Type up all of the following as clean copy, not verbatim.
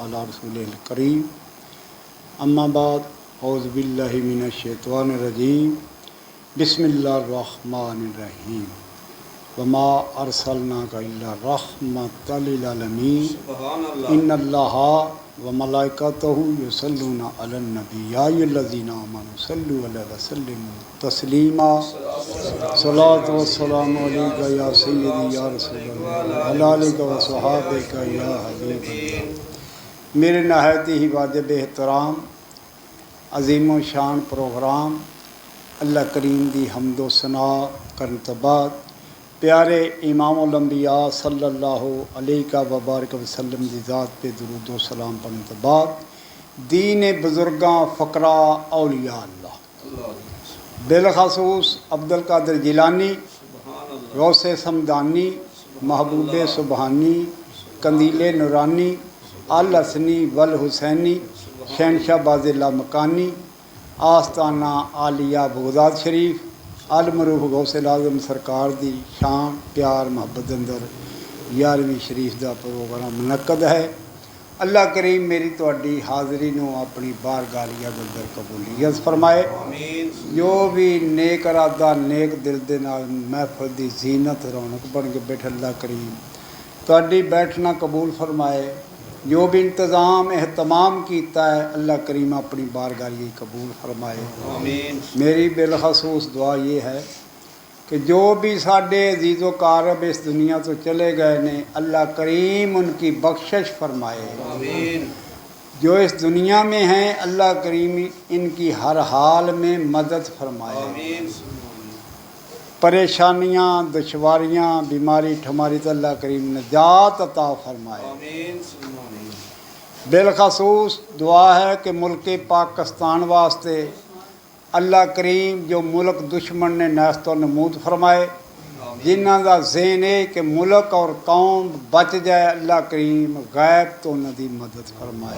अला रसूलिल करीम अम्मा बाद औज़ु बिल्लाहि मिनश शैतानिर रजीम बिस्मिल्लाहिर रहमानिर रहीम वमा अरसलनाका इल्ला रहमतल लिल आलमीन इन्नल्लाहा व मलाइकतहु युसल्लूना अलन नबी या अय्युहल्लज़ीना आमनू सल्लु अलैहि व सल्लिमू तस्लीमा सलातु व सलामु अलैका या सय्यदी या रसूलल्लाह अला आलिका व सहाबिका या हबीबल्लाह। मेरे नहायत ही वाजिब एहतराम अजीम शान प्रोग्राम अल्लाह करीम दी हम्दो सना करन तो बाद प्यारे इमामुल अंबिया सल्लल्लाहु अलैहि व बारिक वसल्लम दी ज़ात पे दुरूद व सलाम पढ़ने तो बाद दीन बुजुर्गां फ़करा औलिया अल्लाह बिलखसूस अब्दुल कादिर जिलानी गौसे समदानी महबूब सुबहानी कंदीले नूरानी अल हसनी वल हुसैनी शहनशाह बाज़िल्ला मकानी आस्ताना आलिया बगदाद शरीफ अल मरूफ गौसल आज़म सरकार दी शान प्यार मुहब्बत अंदर 11वीं शरीफ का प्रोग्राम मुनक्कद है। अल्लाह करीम मेरी तुहाडी हाज़री नूं अपनी बारगाह अंदर कबूलियत फरमाए। जो भी नेक इरादा नेक दिल दे नाल महफिल दी जीनत रौनक बन के बैठे अल्लाह करीम तुहाडी बैठना कबूल फरमाए। जो भी इंतज़ाम एहतमाम किया है अल्लाह करीम अपनी बारगाह कबूल फरमाए। मेरी बिलखसूस दुआ ये है कि जो भी साढ़े अजीज़ो कारब इस दुनिया तो चले गए ने अल्लाह करीम उनकी बख्शिश फरमाए। जो इस दुनिया में हैं अल्लाह करीम इनकी हर हाल में मदद फरमाए। परेशानियाँ दुश्वारियाँ बीमारी ठमारी तो अल्लाह करीम नजात अता फरमाए। बिलखसूस दुआ है कि मुल्क पाकिस्तान वास्ते अल्लाह करीम जो मुल्क दुश्मन ने नैस्तो नमूद फरमाए। जिन्हों का ज़हन है कि मुल्क और कौम बच जाए अल्लाह करीम गैब तो उन्होंने मदद फरमाए।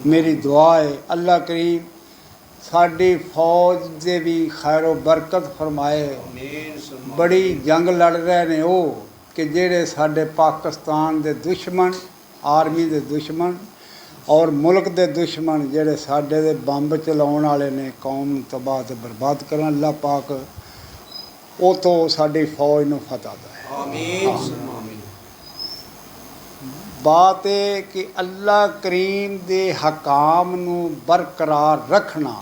मेरी दुआ है अल्लाह करीम साड़ी फौज दे भी खैरो बरकत फरमाए। बड़ी जंग लड़ रहे ने वो कि जेड़े साडे पाकिस्तान दे दुश्मन आर्मी दे दुश्मन और मुल्क दे दुश्मन जेड़े साडे दे बंब चलाउण वाले ने कौम तबाह ते बर्बाद करन अल्लाह पाक वो तो साडी फौज नूं फतह दे। बात है कि अल्लाह करीम दे हकाम नूं बरकरार रखना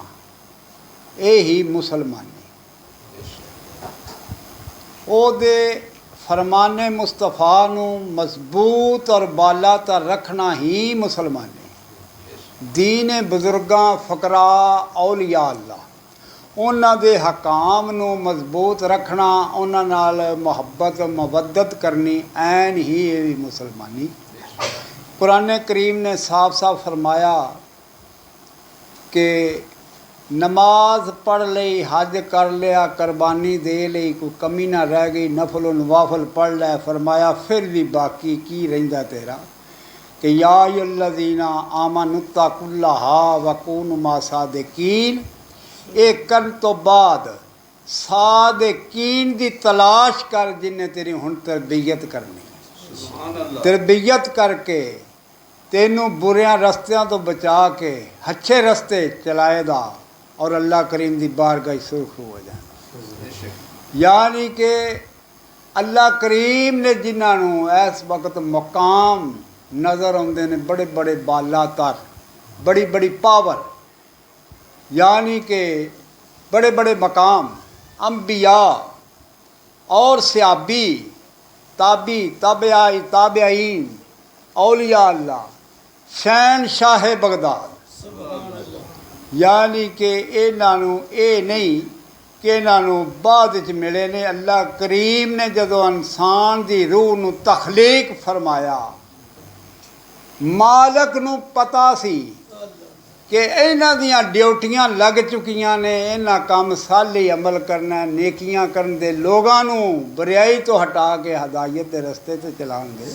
यही मुसलमानी ओदे फरमाने मुस्तफ़ा नूं मजबूत और बाला तर रखना ही मुसलमानी। दीन बुजुर्गां फ़करा औलिया अल्लाह उन्हां दे हकाम नूं मजबूत रखना उन्हां नाल मुहब्बत मवद्दत करनी ऐन ही ये भी मुसलमानी। कुरान करीम ने साफ साफ फरमाया कि नमाज पढ़ लई हज कर लिया कुर्बानी दे लई कोई कमी ना रह गई नफल नवाफल पढ़ लै फरमाया फिर भी बाकी की रहिंदा तेरा कि या अय्युहल्लज़ीना आमनुत्तकुल्लाहा वकूनु मा सादिकीन। एक करन तो बाद सादिकीन दी तलाश कर जिन्हें तेरी हुण तरबियत करनी। तरबियत करके तेनू बुरियां रस्तियां तो बचा के अच्छे रस्ते चलाएगा और अल्लाह करीम दी बारगाह सुर्ख हो जाए। यानी कि अल्लाह करीम ने जिन्होंने इस वक्त मकाम नज़र आते हैं बड़े बड़े बाला तर बड़ी बड़ी पावर यानी कि बड़े बड़े मकाम अंबिया और सहाबी ताबी ताबेआई ताबेईन औलिया अल्लाह शहनशाह बगदाद यानी कि इन्हों ये नहीं कि इन्हों बाद च मिले ने। अल्लाह करीम ने जदों इंसान की रूह नूं तखलीक फरमाया मालक नूं पता सी कि इन्हां दियां ड्यूटियां लग चुकियां ने। इन्हां काम साली अमल करना नेकियां करन दे लोगां नूं बुराई तो हटा के हदायत के रस्ते ते चलाएंगे।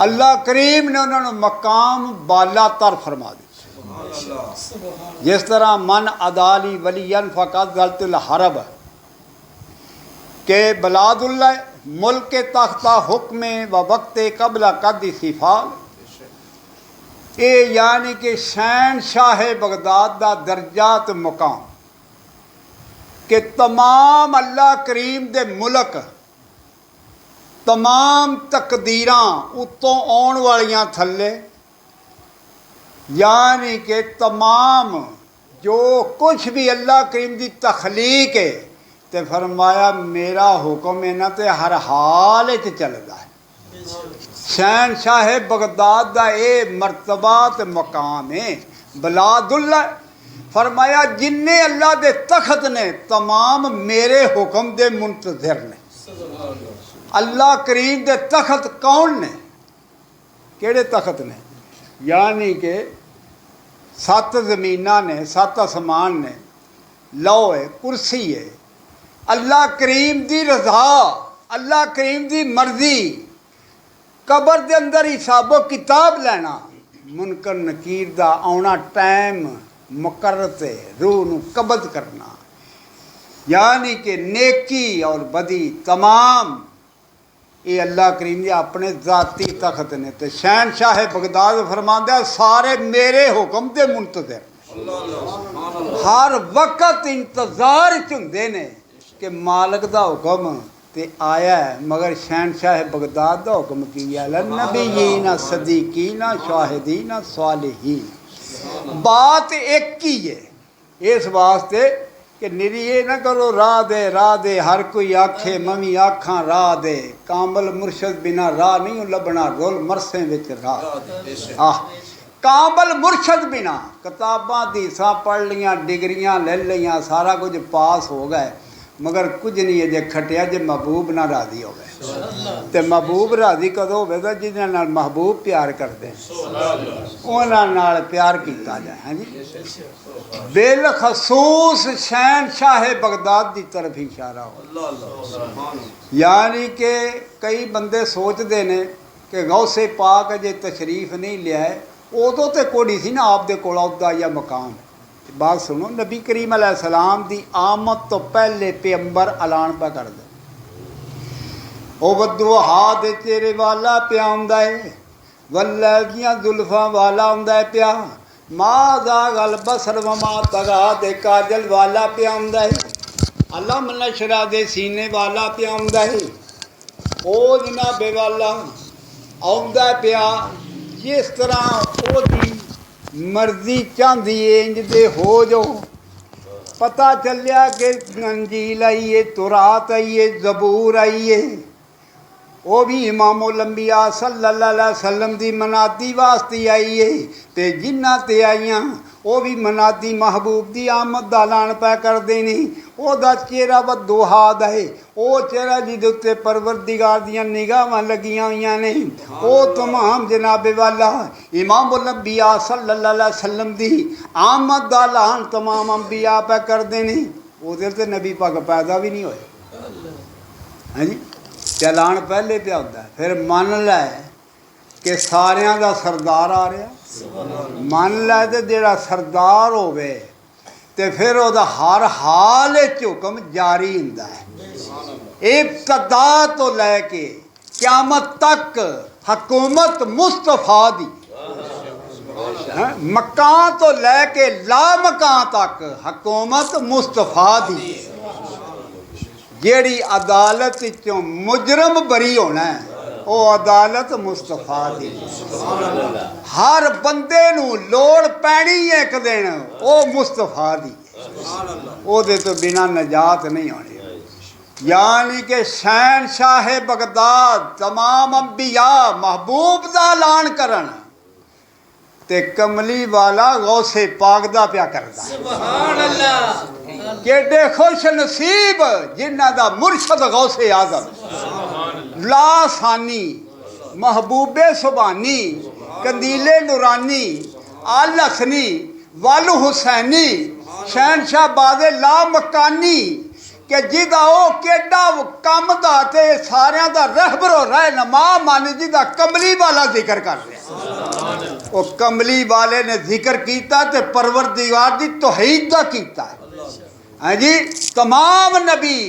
अल्लाह करीम ने उन्होंने मकाम बाला तर फरमा दी। जिस तरह मन अदाली वलियन फ़क़द गलतुल हरब के बलादुल्ला मुल्क तख्ता हुक्म व वक्त कबला कद सिफाल ये यानी कि शहनशाह बगदाद का दर्जा तो मुकाम कि तमाम अल्लाह करीम दे मुल्क तमाम तकदीरां उत्तों आउण वालियां थल्ले, यानी कि तमाम जो कुछ भी अल्लाह करीम की तखलीक है, तो फरमाया मेरा हुक्म इन्हां ते हर हाल च चलदा है। शहनशाह बगदाद का ये मरतबा ते मकाम है। बलादुल्ला फरमाया जिन्ने अल्लाह दे तखत ने तमाम मेरे हुक्म दे मुंतज़िर ने। अल्लाह करीम दे तखत कौन ने, केड़े तखत ने? यानी कि 7 ज़मीनां ने, 7 आसमान ने, लौ है, कुर्सी है। अल्लाह करीम दी रज़ा, अल्लाह करीम दी मर्जी, कबर दे अंदर हिसाबो किताब लेना, मुनकर नकीर दा आउणा, टाइम मुकर्रर ते रूह नूं कबज़ करना, यानी कि नेकी और बदी तमाम ये अल्लाह करीम के अपने ज़ाती तखत ने। तो शहनशाह बगदाद फरमांदा सारे मेरे हुक्म दे मुंतज़िर, हर वक्त इंतज़ार च हुंदे ने कि मालिक दा हुक्म ते आया है। मगर शहनशाह बगदाद दा हुक्म की है, नबीयीन सदीकीन शाहिदीन सालिहीन। बात एक ही है, इस वास्ते कि निरी ये ना करो राह दे हर कोई आखे मवी आखा राह दे, कामल मुर्शद बिना राह नहीं लभना, रोल मरसे विच राह। आह कामल मुर्शद बिना किताबां दीसां पढ़ लियां, डिग्रियां ले लियां, सारा कुछ पास हो गए, मगर कुछ नहीं अजे खटिया जे महबूब ना राजी हो गए। तो महबूब राजी कदों होगा जिन्हां नाल महबूब प्यार करते उन्हां नाल प्यार किया जाए। हाँ जी, बेलखसूस शहनशाह बगदाद की तरफ इशारा हो। यानी कि कई बंदे सोचते ने कि गौसे पाक अजे तशरीफ नहीं लिया, उदों तो कोई सी ना आप दे कोल औहदा या मकाम। बात सुनो, नबी करीम अलैहिस्सलाम दी आमद तो पहले पैगंबर ऐलान पा कर दे, ओ बद्दुहा दे चेहरे वाला पिया आउंदा है, वल्लै दियां जुल्फां वाला आउंदा है पिया, मादा गल बसर वमा तगा दे काजल वाला पिया आउंदा है, अलम नशरा दे सीने वाला पिया आउंदा है, ओ जनाबे वाला आउंदा पिया। जिस तरह ओदी मर्जी चाहती है इंज दे हो जो। पता चलिया कि अंजील आई है, तुरात आई है, जबूर आई है, वो भी इमामुल अंबिया सल्लल्लाहु अलैहि वसल्लम की मनादी वास्ते आई है। तो जिन्हां ते आईयां वो भी मनादी महबूब की आमद का ऐलान पै कर देनी। ओदा चेहरा वदुहाद है, वो चेहरा जिहदे उत्ते परवरदिगार दियां निगाहां लगियां हुईयां ने, वो तमाम जनाबे वाला इमामुल अंबिया सल्लल्लाहु अलैहि वसल्लम की आमद का ऐलान तमाम अंबिया पै कर देनी। उहदे ते नबी पाक पैदा भी नहीं होए। हाँ जी, ऐलान पहले पे होता है। फिर मन लै कि सारियां दा सरदार आ रहा, मन लै तो जेड़ा सरदार होवे तो फिर वह हर हाल हुक्म जारी हुंदा है। इब्तदा तो लैके क़यामत तक हकूमत मुस्तफा दी, मकां तो लैके ला मकां तक हकूमत मुस्तफा दी। जेड़ी अदालत चों मुजरम बरी होना है वो अदालत मुस्तफा दी। हर बंदे नूं लोड़ पैनी है एक दिन वो मुस्तफा दी, ओदे तो बिना नजात नहीं होनी। यानी कि शहनशाह बगदाद तमाम अंबिया महबूब दा ऐलान करन ते कमली वाला गौसे पाक दा प्या करदा। सुभान अल्लाह, केडे खुश नसीब जिन्हां दा मुर्शद गौसे आज़म लासानी महबूबे सुबानी कंदीले नूरानी अल हसनी वल हुसैनी शहनशाह बादे ला मकानी कि जिदा वो केडा कम दा ते सारियां दा रहबरो रहनुमा मान जिदा कमली वाला जिक्र कर रहा। वो कमली वाले ने जिक्र किया तो परवरदिगार दी तौहीद दा कीता है। हाँ जी, तमाम नबी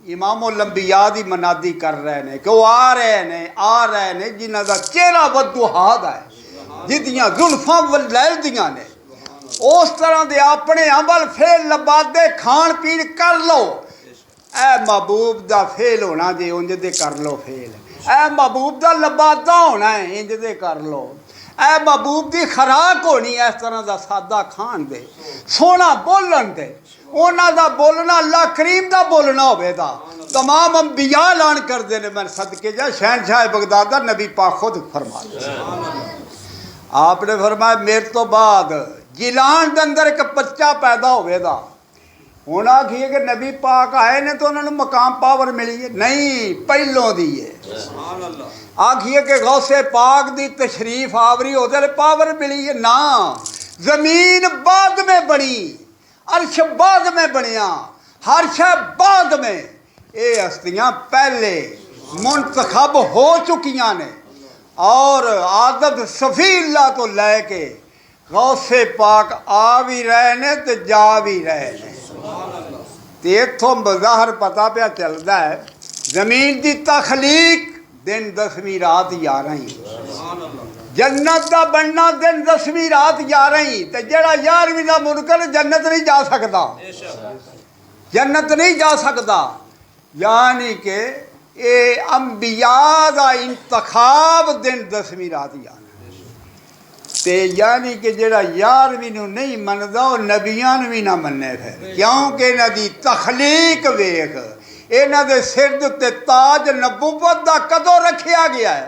इमामुल अंबिया दी मनादी कर रहे हैं कि वो आ रहे हैं जिन्हां दा चेहरा वदुहाद है। जिदियां जुल्फां लैलदियां ने उस तरह दे अपने अमल फेल लबादे खाण पीण कर लो। ए महबूब दा फेल होना जे उंज दे कर लो फेल। ए महबूब दा लबादा होना है इंज दे कर लो। ए महबूब दी खराक होनी इस तरह दा सादा खान दे सोहना बोलन दे उन्हां दा बोलना अल्लाह करीम दा बोलना होवेगा। तमाम अंबिया ऐलान करते हैं मैं सदके जा शहनशाह बगदाद दा नबी पाक खुद फरमाते आपने फरमाया मेरे तो बाद जिलान के अंदर एक बच्चा पैदा होवेगा। हुण आखिए कि नबी पाक आए ने तो उन्होंने मकाम पावर मिली है नहीं पहलों दी है। आखिए कि गौसे पाक दी तशरीफ आवरी होते पावर मिली है ना। जमीन बाद में बनी अर्श बाद में बनिया हर शय बाद में ये हस्तियां पहले मुंतखब हो चुकियां ने और आदत सफीला तो लैके गौसे पाक आ भी रहे ने तो जा भी रहे ने। तो इतों बज़ाहिर पता पे चलता है जमीन की तखलीक दिन 10वीं रात 11 जन्नत का बनना दिन 10वीं रात 11 तो जरा 11वीं का मुनकर जन्नत नहीं जा सकता जन्नत नहीं जा सकता। यानी कि ये अंबिया का इंतखाब दिन 10वीं रात 11 ते यानी कि जरा 11वीं नहीं मनदा वो नबियां भी ना मन्ने फिर क्योंकि इन्हां दी तखलीक वेख इन्हां दे सिर दे उत्ते ताज नबूवत दा कदों रखिया गया है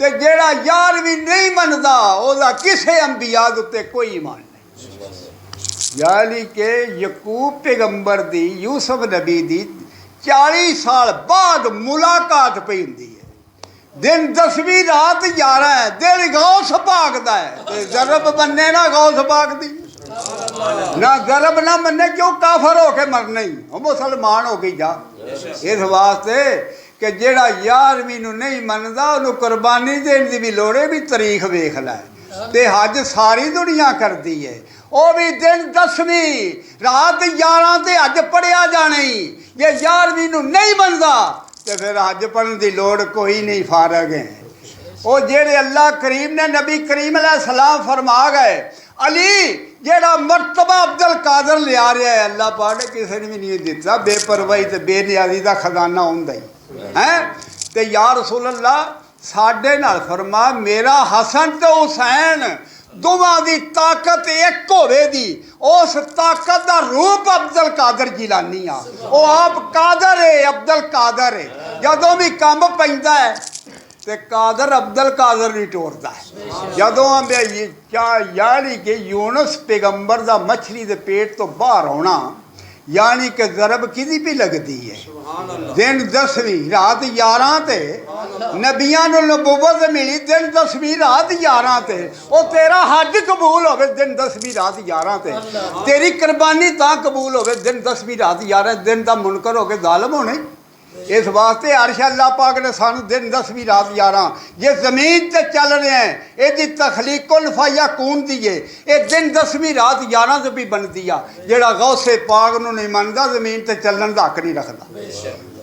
ते जरा 11वीं नहीं मनदा ओदा किसे अंबिया दे उत्ते कोई ईमान नहीं। यानी कि यकूब पैगंबर दी यूसुफ नबी दी 40 साल बाद मुलाकात पई हुंदी है दिन 10वीं रात 11 है दिल गौस पाक दा है जरब बनने ना गौस पाक दी ना जरब ना मन्ने क्यों काफर हो के मरना ही वो मुसलमान हो गई जा। इस वास्ते कि जेड़ा 11वीं नहीं मनदा उन्होंने कुर्बानी देने की भी लोड़े भी तारीख वेख लै ते हज सारी दुनिया करती है वो भी दिन 10वीं रात 11 ते हज पढ़िया जाना ही जे 11वीं नहीं मनदा तो फिर हज पढ़ने की लोड़ कोई नहीं फारग है। वो जेड़े अल्लाह करीम ने नबी करीम अलैहिस्सलाम फरमा गए अली जेड़ा मरतबा अब्दुल कादर लिया रहा है अल्लाह पाक ने किसी ने भी नहीं दिता बेपरवाही तो बेनियाजी का खजाना होंदा ही है। तो या रसूल अल्लाह साडे नाल फरमा मेरा हसन तो हुसैन दोवां दी ताकत एक होवेगी उस ताकत का रूप अब्दुल कादर जिलानी आ वो आप कादर है अब्दुल कादर है जदों भी कम पैंदा है तो कादर अब्दुल कादर नहीं टोरता है जदों यानी कि यूनुस पैगंबर का मछली के पेट तो बाहर आना यानी कि जरब किदी भी लगती है दिन 10वीं रात 11 ते नबियां नूं नबूवत मिली दिन 10वीं रात 11 ते वो तेरा हज कबूल होवे दिन 10वीं रात 11 ते तेरी कुर्बानी तां कबूल होवे दिन 10वीं रात 11 दिन दा मुनकर होके जालिम होने। इस वास्ते अर्श अल्लाह पाक ने सानू दिन 10वीं रात 11 जे जमीन ते चल रहे हैं यदि तखलीकुल फयकून दी है ये दिन 10वीं रात 11 से भी बनती आ जेड़ा गौसे पाक नूं नहीं मनदा जमीन ते चलण दा हक नहीं रखदा।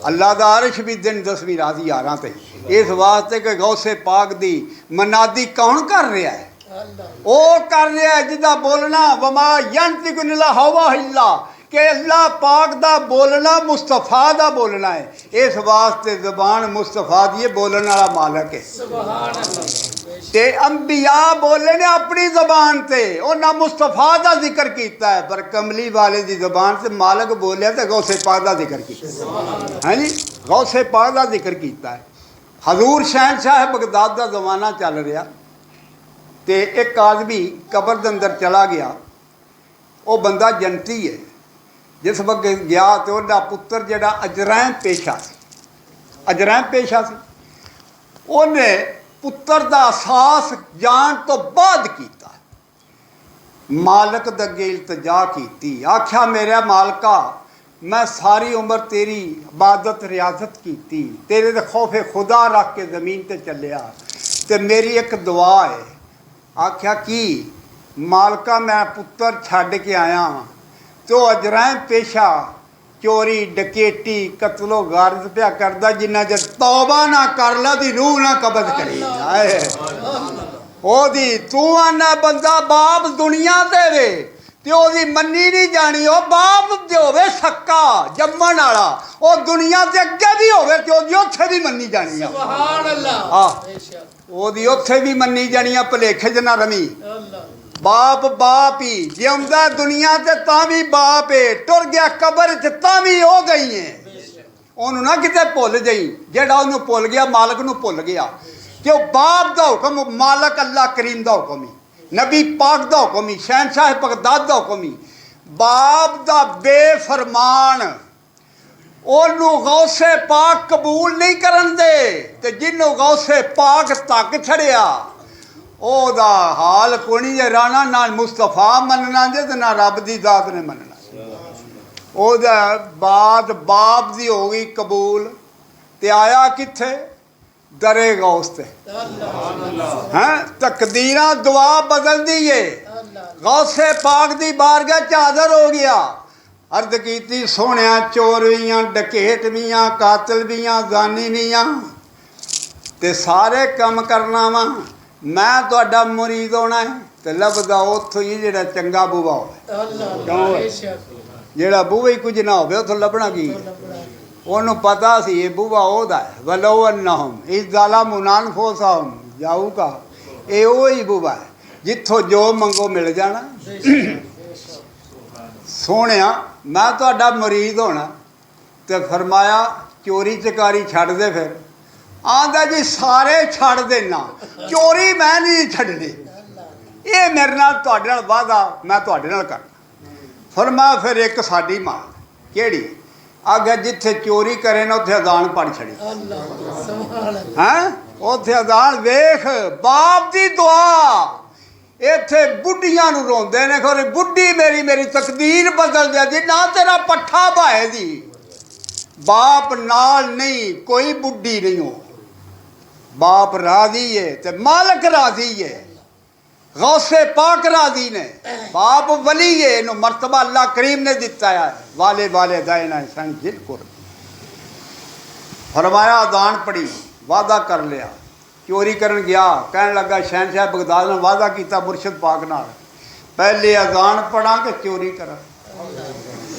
अल्लाह दा अर्श भी दिन 10वीं रात 11 ते इस वास्ते कि गौसे पाक दी मनादी कौन कर रहा है वो कर रहा है जिदा बोलना वमा यंतिकु अनिल हवा इल्ला कि अल्लाह पाक दा बोलना मुस्तफा दा बोलना है। इस वास्ते जबान मुस्तफा दी बोलने वाला मालक है ते अंबिया बोले ने अपनी जबान ते उन्हें मुस्तफा दा जिक्र किया है पर कमली वाले दी जबान से मालक बोलिया तो गौसे पाक दा जिक्र किया है जी गौसे पाक दा जिक्र किया है। हजूर शहनशाह बगदाद का जमाना चल रहा तो एक आदमी कबर के अंदर चला गया वो बंदा जनती है जिस वक्त गया तो वह पुत्र जरा अजरैम पेशा से अजरैम पेशा से उन्हें पुत्र का एहसास जान तो बाद किया मालक दे अगे इल्तजा की आख्या मेरा मालका मैं सारी उम्र तेरी इबादत रियाजत की तेरे दे खौफे खुदा रख के जमीन ते चलिया तो मेरी एक दुआ है। आख्या कि मालका मैं पुत्र छड़ के आया तो अजरैम पेशा चोरी डकेटी कतलो गारत पिया करदा जिन्ना चर तौबा ना कर ला दी रूह ना कबज करी ਉਹਦੀ ਤੂੰ ਆਨਾ ਬੰਦਾ ਬਾਪ ਦੁਨੀਆ ਤੇ ਵੇ ਤੇ ਉਹਦੀ ਮੰਨੀ ਨਹੀਂ ਜਾਣੀ। ਉਹ ਬਾਪ ਤੇ ਹੋਵੇ ਸੱਕਾ ਜੰਮਣ ਵਾਲਾ, ਉਹ ਦੁਨੀਆ ਤੇ ਅੱਗੇ ਵੀ ਹੋਵੇ ਤੇ ਉਹਦੀ ਉੱਥੇ ਵੀ ਮੰਨੀ ਜਾਣੀ ਆ। ਸੁਭਾਨ ਅੱਲਾਹ। ਉਹਦੀ ਉੱਥੇ ਵੀ ਮੰਨੀ ਜਾਣੀ ਆ, ਭੁਲੇਖੇ 'ਚ ਨਾ ਰਵੀ। ਬਾਪ ਬਾਪ ਹੀ ਜਿਉਂਦਾ ਦੁਨੀਆ ਤੇ ਤਾਂ ਵੀ ਬਾਪ ਏ, ਟੁਰ ਗਿਆ ਕਬਰ 'ਚ ਤਾਂ ਵੀ ਉਹ ਗਈ ਏ। ਉਹਨੂੰ ਨਾ ਕਿਤੇ ਭੁੱਲ ਜਾਈ, ਜਿਹੜਾ ਉਹਨੂੰ ਭੁੱਲ ਗਿਆ ਮਾਲਕ ਨੂੰ ਭੁੱਲ ਗਿਆ। ਕਿ ਉਹ ਬਾਪ ਦਾ ਹੁਕਮ ਮਾਲਕ ਅੱਲਾ ਕਰੀਮ ਦਾ ਹੁਕਮ ਹੀ, ਨਬੀ ਪਾਕ ਦਾ ਹੁਕਮ ਹੀ, ਸ਼ਹਿਨशाह ਬਗਦਾਦ ਦਾ ਹੁਕਮ ਹੀ। ਬਾਪ ਦਾ ਬੇਫਰਮਾਨ ਉਹਨੂੰ ਗੌਸੇ ਪਾਕ ਕਬੂਲ ਨਹੀਂ ਕਰਨ ਦੇ, ਤੇ ਜਿਹਨੂੰ ਗੌਸੇ ਪਾਕ ਤੱਕ ਛੜਿਆ ਉਹਦਾ ਹਾਲ ਕੋਈ ਜੇ ਰਾਣਾ ਨਾ ਮੁਸਤਫਾ ਮੰਨਣਾ ਜੇ ਤੇ ਨਾ ਰੱਬ ਦੀ ਜ਼ਾਤ ਨੇ ਮੰਨਣਾ। ਉਹਦਾ ਬਾਤ ਬਾਪ ਦੀ ਹੋ ਗਈ ਕਬੂਲ, ਤੇ ਆਇਆ ਕਿੱਥੇ? ਦਰੇ ਗੌਸ ਤੇ। ਹੈਂ ਤਕਦੀਰਾਂ ਦੁਆ ਬਦਲਦੀ ਏ। ਗੌਸੇ ਪਾਕ ਦੀ ਬਾਰਗਾਹ 'ਚ ਹਾਜ਼ਰ ਹੋ ਗਿਆ। अर्ज की सोने चोर भी हाँ, डकैत भी हाँ, कातिल भी हाँ, जानी भी हाँ, ते सारे काम करना वा। मैं तुहाडा मुरीद होना है ते लभदा उत्थों ही जेड़ा चंगा बूहा होवे। जेड़ा बूहा ही कुछ ना होवे उत्थों लभना की? ओनू पता सी ये बूहा ओहदा है। वलो अन्नहुम इज़ ज़लमू अनफुसहुम जाऊगा, ये वही बूहा है जिथों जो मंगो मिल जाना। सोने मैं तुहाडा मुरीद होना, तो फरमाया चोरी चकारी छड़ दे। फिर आंदा जी सारे छड़ देना, चोरी मैं नहीं छड़नी। ये मेरे नाल तुहाडे नाल वादा मैं तुहाडे नाल करना। फरमाया फिर एक साडी मां केड़ी आगे जिथे चोरी करे ना उत्थे अजान पढ़ छड़ी। हैं उत्थे अजान वेख बाप दी दुआ। इत्थे बुढ़ियां नूं रोंदे ने खोरे बुढ़ी मेरी मेरी तकदीर बदल दे जी ना तेरा पट्ठा भाए दी। बाप नाल नहीं कोई बुढ़ी नहीं हो, बाप राजी है ते मालक राजी है, गौसे पाक राजी ने, बाप वली है। इन्हू मर्तबा अल्लाह करीम ने दिता है। वाले वाले दायना सन जिलकुर। फरमाया अदान पढ़ी, वादा कर लिया। चोरी करन गया, कहन लगा शहनशाह बगदाद ने वादा किया मुर्शद पाक नाल, पहले अजान पढ़ा कि चोरी करा।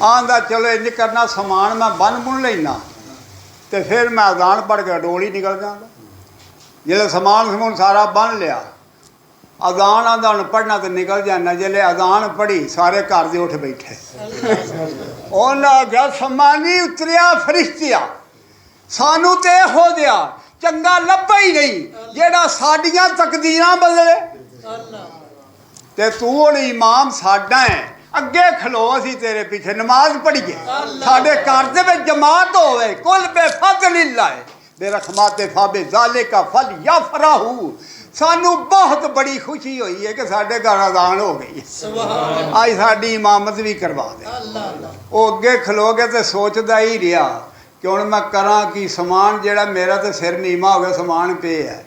आंदा चलो इंज करना, समान मैं बन बुन लेना तो फिर मैं अजान पढ़ के डोल ही निकल जाऊँगा। जिले समान समून सारा बन लिया, अजान आंदा हूँ पढ़ना तो निकल जाना। जिले अजान पढ़ी सारे घर दे उठ बैठे। उन्हें आख्या समानी उतरिया फरिश्तिया, सानू तो हो दिया चंगा लभा ही नहीं जेड़ा साडियां तकदीरां बदले। ते तू हुण इमाम साडा है, अगे खलो असीं तेरे पीछे नमाज पढ़ीए, साडे घर दे विच जमात होवे। कुल बेफज़लिल्लाह बेरहमते फाबे ज़ालिका फलयफ़रहू। सानू बहुत बड़ी खुशी हुई है कि साडे घर अजान हो गई है, आज साडी इमामत भी करवा दे। वो अगे खलो के ते सोचदा ही रहा कि हुण मैं करा कि समान जेड़ा मेरा तो सिर नीमा हो गया, समान पे है।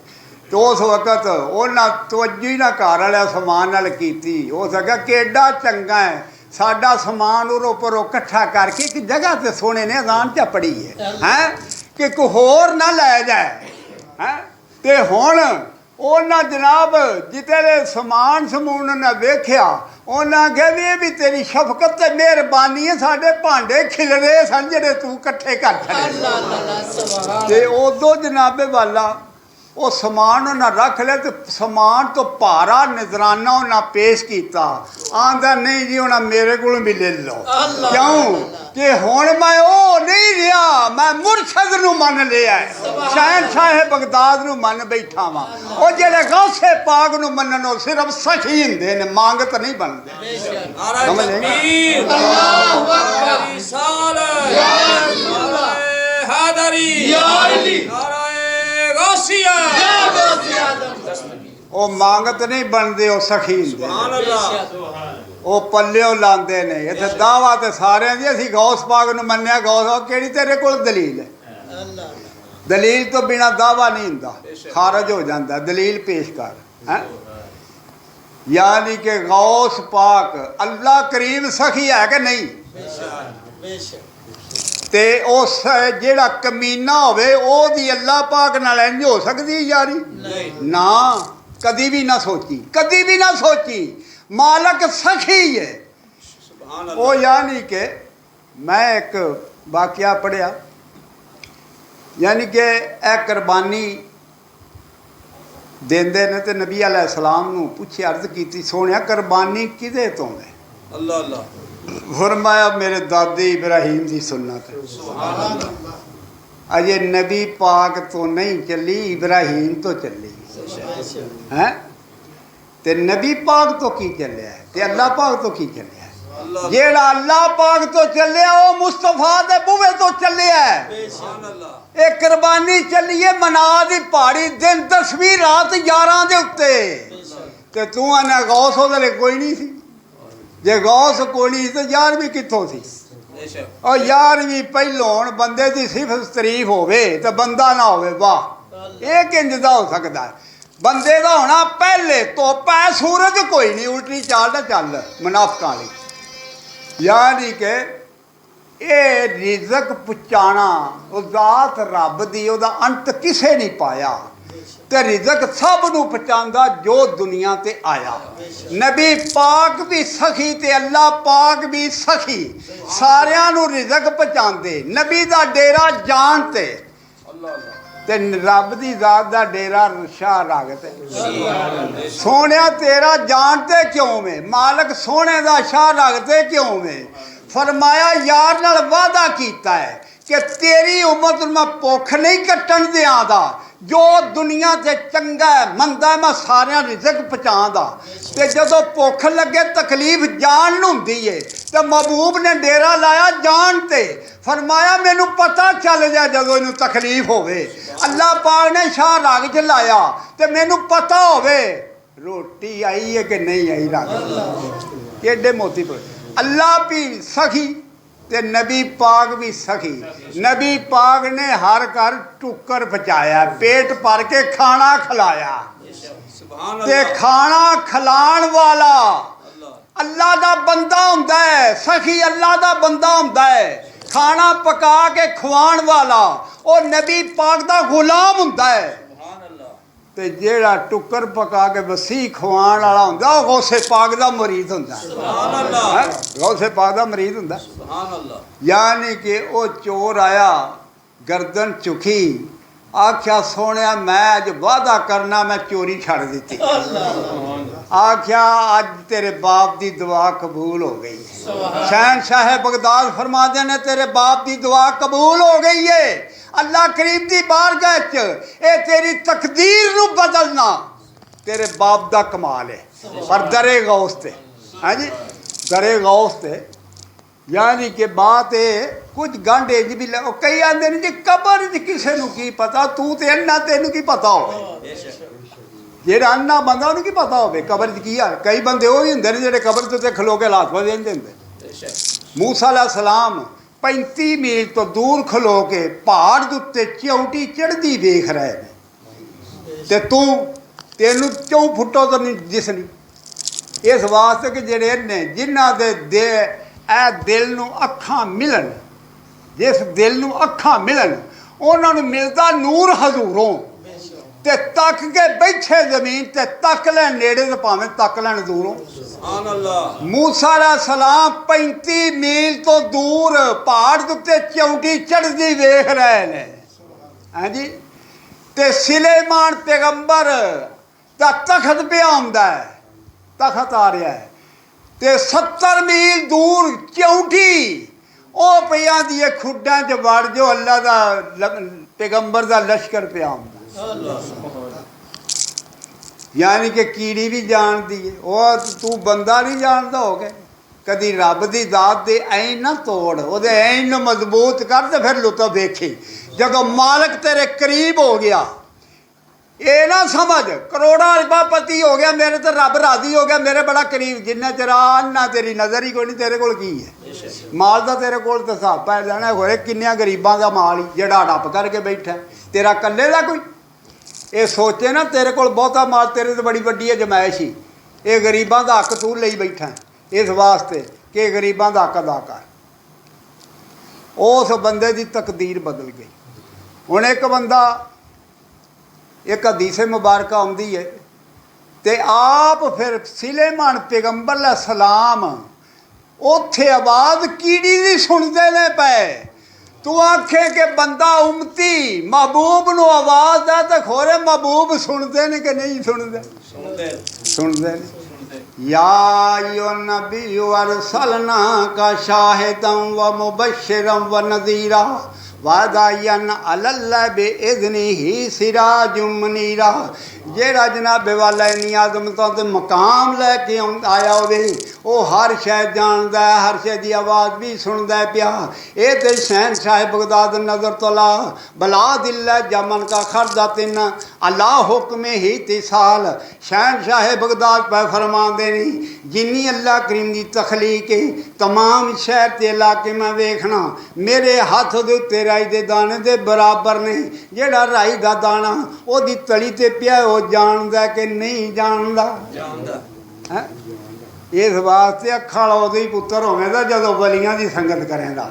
तो उस वक्त उन्हें तवज्जो ही ना घर वाले समान नाल कीती। हो सका केडा चंगा है साडा समान उरों परों इकट्ठा करके एक जगह से सोने ने अजान च पड़ी है कि कोई होर ना लै जाए। हैं ते हुण उन्हें जनाब जिते समान समून ने वेख्या, उन्हें आख्या भी तेरी शफकत ते मेहरबानी है, साडे भांडे खिलरे सन जेहड़े तू इकट्ठे कर छड़े। उदों जनाबे वाला वो समान उन्हें रख लिया, तो समान तो भारा नजराना उन्हें पेश किया। आंदा नहीं जी उन्हें मेरे को भी ले लो। क्यों कि हुण मैं वो नहीं रहा, मैं मुर्शद नूं मन लिया है, शहनशाह बगदाद नूं मन बैठा वा। वो जेड़े गौसे पाक नूं मनन वो सिर्फ सखी हुंदे ने, मांगत नहीं बनदे। वो मांगत नहीं बनते, वो सखी वो पल्लिओ लाते ने। इत्थे दावा तो सारे जी असीं गौस पाक नूं मन्निया। गौस केड़ी तेरे कोल दलील है? दलील तो बिना दावा नहीं हुंदा, खारज हो जाता। दलील पेश कर। हैं यानी कि गौस पाक अल्लाह करीम सखी है कि नहीं? ते उस जेड़ा कमीना होवे ओदी अल्लाह पाक नाल इंज हो सकदी यारी? ना, कदी भी ना सोची, कदी भी ना सोची। मालक सखी है वो। यानी कि मैं एक वाकया पढ़िया, यानी कि यह कुरबानी देंदे ने ते नबी अलैहिस्सलाम नूं पुछे, अर्ज की सोनिया कुरबानी किदे तो है? अल्लाह अल्लाह। फरमाया मेरे दादे इब्राहिम की सुन्नत। अजे नबी पाक तो नहीं चली, इब्राहिम तो चली है। ते नबी पाक तो की चलिया ते अल्लाह पाक तो की चलिया? जेड़ा अल्लाह पाक तो चलिया वो मुस्तफा दे बुवे तो चलिया। ये कुरबानी चलिए मना दी पहाड़ी, दिन 10वीं रात 11 दे उत्ते। ते तू आना गौस ओदे कोई नहीं सी। जे गौस कोई नहीं तो 11वीं कित्थों सी? और 11वीं पहलों बंदे की सिफत तरीफ होवे तो बंदा ना होवे, वाह ये किंज दा हो सकता है? बंदे का होना पहले तो पै सूरज कोई नहीं, उल्टी चाल ना चल मुनाफिकां वाली। यानी कि ये रिजक पहुँचाना जात रब दी, ओदा अंत किसे नहीं पाया। ते रिजक सब नूं पहुँचांदा जो दुनिया ते आया। नबी पाक भी सखी ते अल्लाह पाक भी सखी, सारियां नूं रिजक पहुँचांदे। नबी दा डेरा जान ते रब दी जात दा डेरा शाह राग ते। सोनिया तेरा जानते क्यों में? मालक सोने दा शाह रखते क्यों में? फरमाया यार नाल वादा कीता है कि तेरी उम्मत मैं भुख नहीं कट्टन दियां, जो दुनिया से चंगा है मंदा है मैं सारिया रिजक पहुँचादा। ते जदों भुख लगे तकलीफ जान नूं हुंदी है तो महबूब ने डेरा लाया जान ते। फरमाया मैनू पता चल जाए जदों इनू तकलीफ होवे, अल्लाह पाक ने शाह राग च लाया तो मैनू पता होवे रोटी आई है कि नहीं आई। राग केडे मोती पर अल्लाह भी सखी ते नबी पाक भी सखी। नबी पाक ने हर घर टुक्कर पहुँचाया, पेट भर के खाना खिलाया। ते खाना खिलाण वाला अल्लाह दा बंदा हुंदा है, सखी अल्लाह दा बंदा हुंदा है। खाना पका के खवाण वाला और नबी पाक दा गुलाम हुंदा है। ते जेड़ा टुक्कर पका के वसी खवाण वाला हुंदा वो गौसे पाक दा मरीद हुंदा। गौसे पाक दा मरीद हुंदा। यानी कि वो चोर आया, गर्दन चुकी, आख्या सोनिया मैं अज वादा करना मैं चोरी छड़ दी। आख्या अज तेरे बाप की दुआ कबूल हो गई है। शहनशाह बगदाद फरमाते ने तेरे बाप की दुआ कबूल हो गई है। अल्लाह करीम की बारगाह च ये तेरी तकदीर नू बदलना तेरे बाप का कमाल है। पर दरे गौस ते, हाँ जी दरे गौस ते। यानी कि बात है कुछ गंढ इंज भी कई आते ने जी कबर च किसी नू की पता, तू तो अन्ना तेनू की पता हो। जेड़ा अन्ना बंदा उन्हें की पता हो कबर च की है। कई बंदे वो ही होंगे ने जेडे कबर तो खलो के हाथ पर देंदे होंदे। मूसा अलैहिस्सलाम 35 मील तो दूर खलो के पहाड़ के उत्ते चिउटी चढ़ती वेख रहे हैं ते तू तेनू 4 फुटों तो नहीं दिसनी। इस वास्ते कि जेडे ने जिन्हां दे ए दिल नू अखां मिलन, जिस दिल नू अखां मिलन उन्हां नू मिलदा नूर हजूरों ते तक के बैठे जमीन ते तक लैन नेड़े तो भावें तक लैन दूरों। मूसा अलैहिस्सलाम 35 मील तो दूर पहाड़ के उत्ते चिउटी चढ़ती वेख रहे हैं, हाँ जी। ते सुलेमान पैगंबर दा तखत पे आंदा है, तखत आ रहा है ते 70 मील दूर चिउटी ओ पिया दी खुड्डां च वड़ जो अल्लाह दा पैगंबर दा लश्कर पे आंदा। यानी कि कीड़ी भी जानती है वो, तू बंदा नहीं जानता हो गए। कदी रब की दात दे ऐन ना तोड़, ओदे ऐन मजबूत कर ते फिर लुत्फ वेखी। जदों मालक तेरे करीब हो गया, ये ना समझ करोड़ा रबापति हो गया मेरे तो रब राजी हो गया मेरे बड़ा करीब। जिन्ना चरा ना तेरी नज़र ही कोई नहीं, तेरे कोल की है माल का? तेरे कोल तो हिसाब पै जाना होरे किन्निया गरीबां का माल ही जेड़ा हड़प करके बैठा तेरा कल्ले का कोई। ये सोचे ना तेरे कोल बहुता माल, तेरे तो बड़ी वड्डी है जमायश ही। ये गरीबां का हक तू ले बैठा इस वास्ते कि गरीबां का हक अदा कर। उस बंदे की तकदीर बदल गई। हुण एक बंदा, एक हदीस मुबारक आउंदी है ਤੇ ਆਪ ਫਿਰ ਸੁਲੇਮਾਨ ਪੈਗੰਬਰ ਦਾ ਸਲਾਮ ਉੱਥੇ ਆਵਾਜ਼ ਕੀੜੀ ਦੀ ਸੁਣਦੇ ਨੇ ਪਏ। ਤੂੰ ਆਖੇ ਕਿ ਬੰਦਾ ਉਮਤੀ महबूब ਨੂੰ ਆਵਾਜ਼ ਦਾ ਤਾਂ ਖੋਰੇ महबूब ਸੁਣਦੇ ਨੇ ਕਿ ਨਹੀਂ ਸੁਣਦੇ? ਸੁਣਦੇ ਨੇ। या नबी अरसलना का शाहिदम व मुबश्शिरम व नज़ीरा वादायन अल्लाह बेइज़्नी ही सिराजुम मुनीरा। जेड़ा जनाबे वाला इन्नी आज़मतों ते मकाम लैके आया होवे वो हर शै जानदा है, हर शै दी आवाज़ भी सुनदा पिया। ये तो शहनशाह बगदाद नज़र तो ला बला दिल्ला जमन का खर्दा तिन अल्लाह हुक्म ही तिसाल। शहनशाह बगदाद पर फरमांदे नहीं जिन्नी अल्लाह करीम की तखलीक है तमाम शहर ते इलाके में वेखना मेरे हाथ दे उत्ते राई दे दाने दे बराबर ने। जेड़ा राई दा दाना ओदी तली ते पिया वो जानदा कि नहीं जानदा? है इस वास्ते अखा वाला उदो ही पुत्र होवेगा जदों वलियां दी संगत करेगा।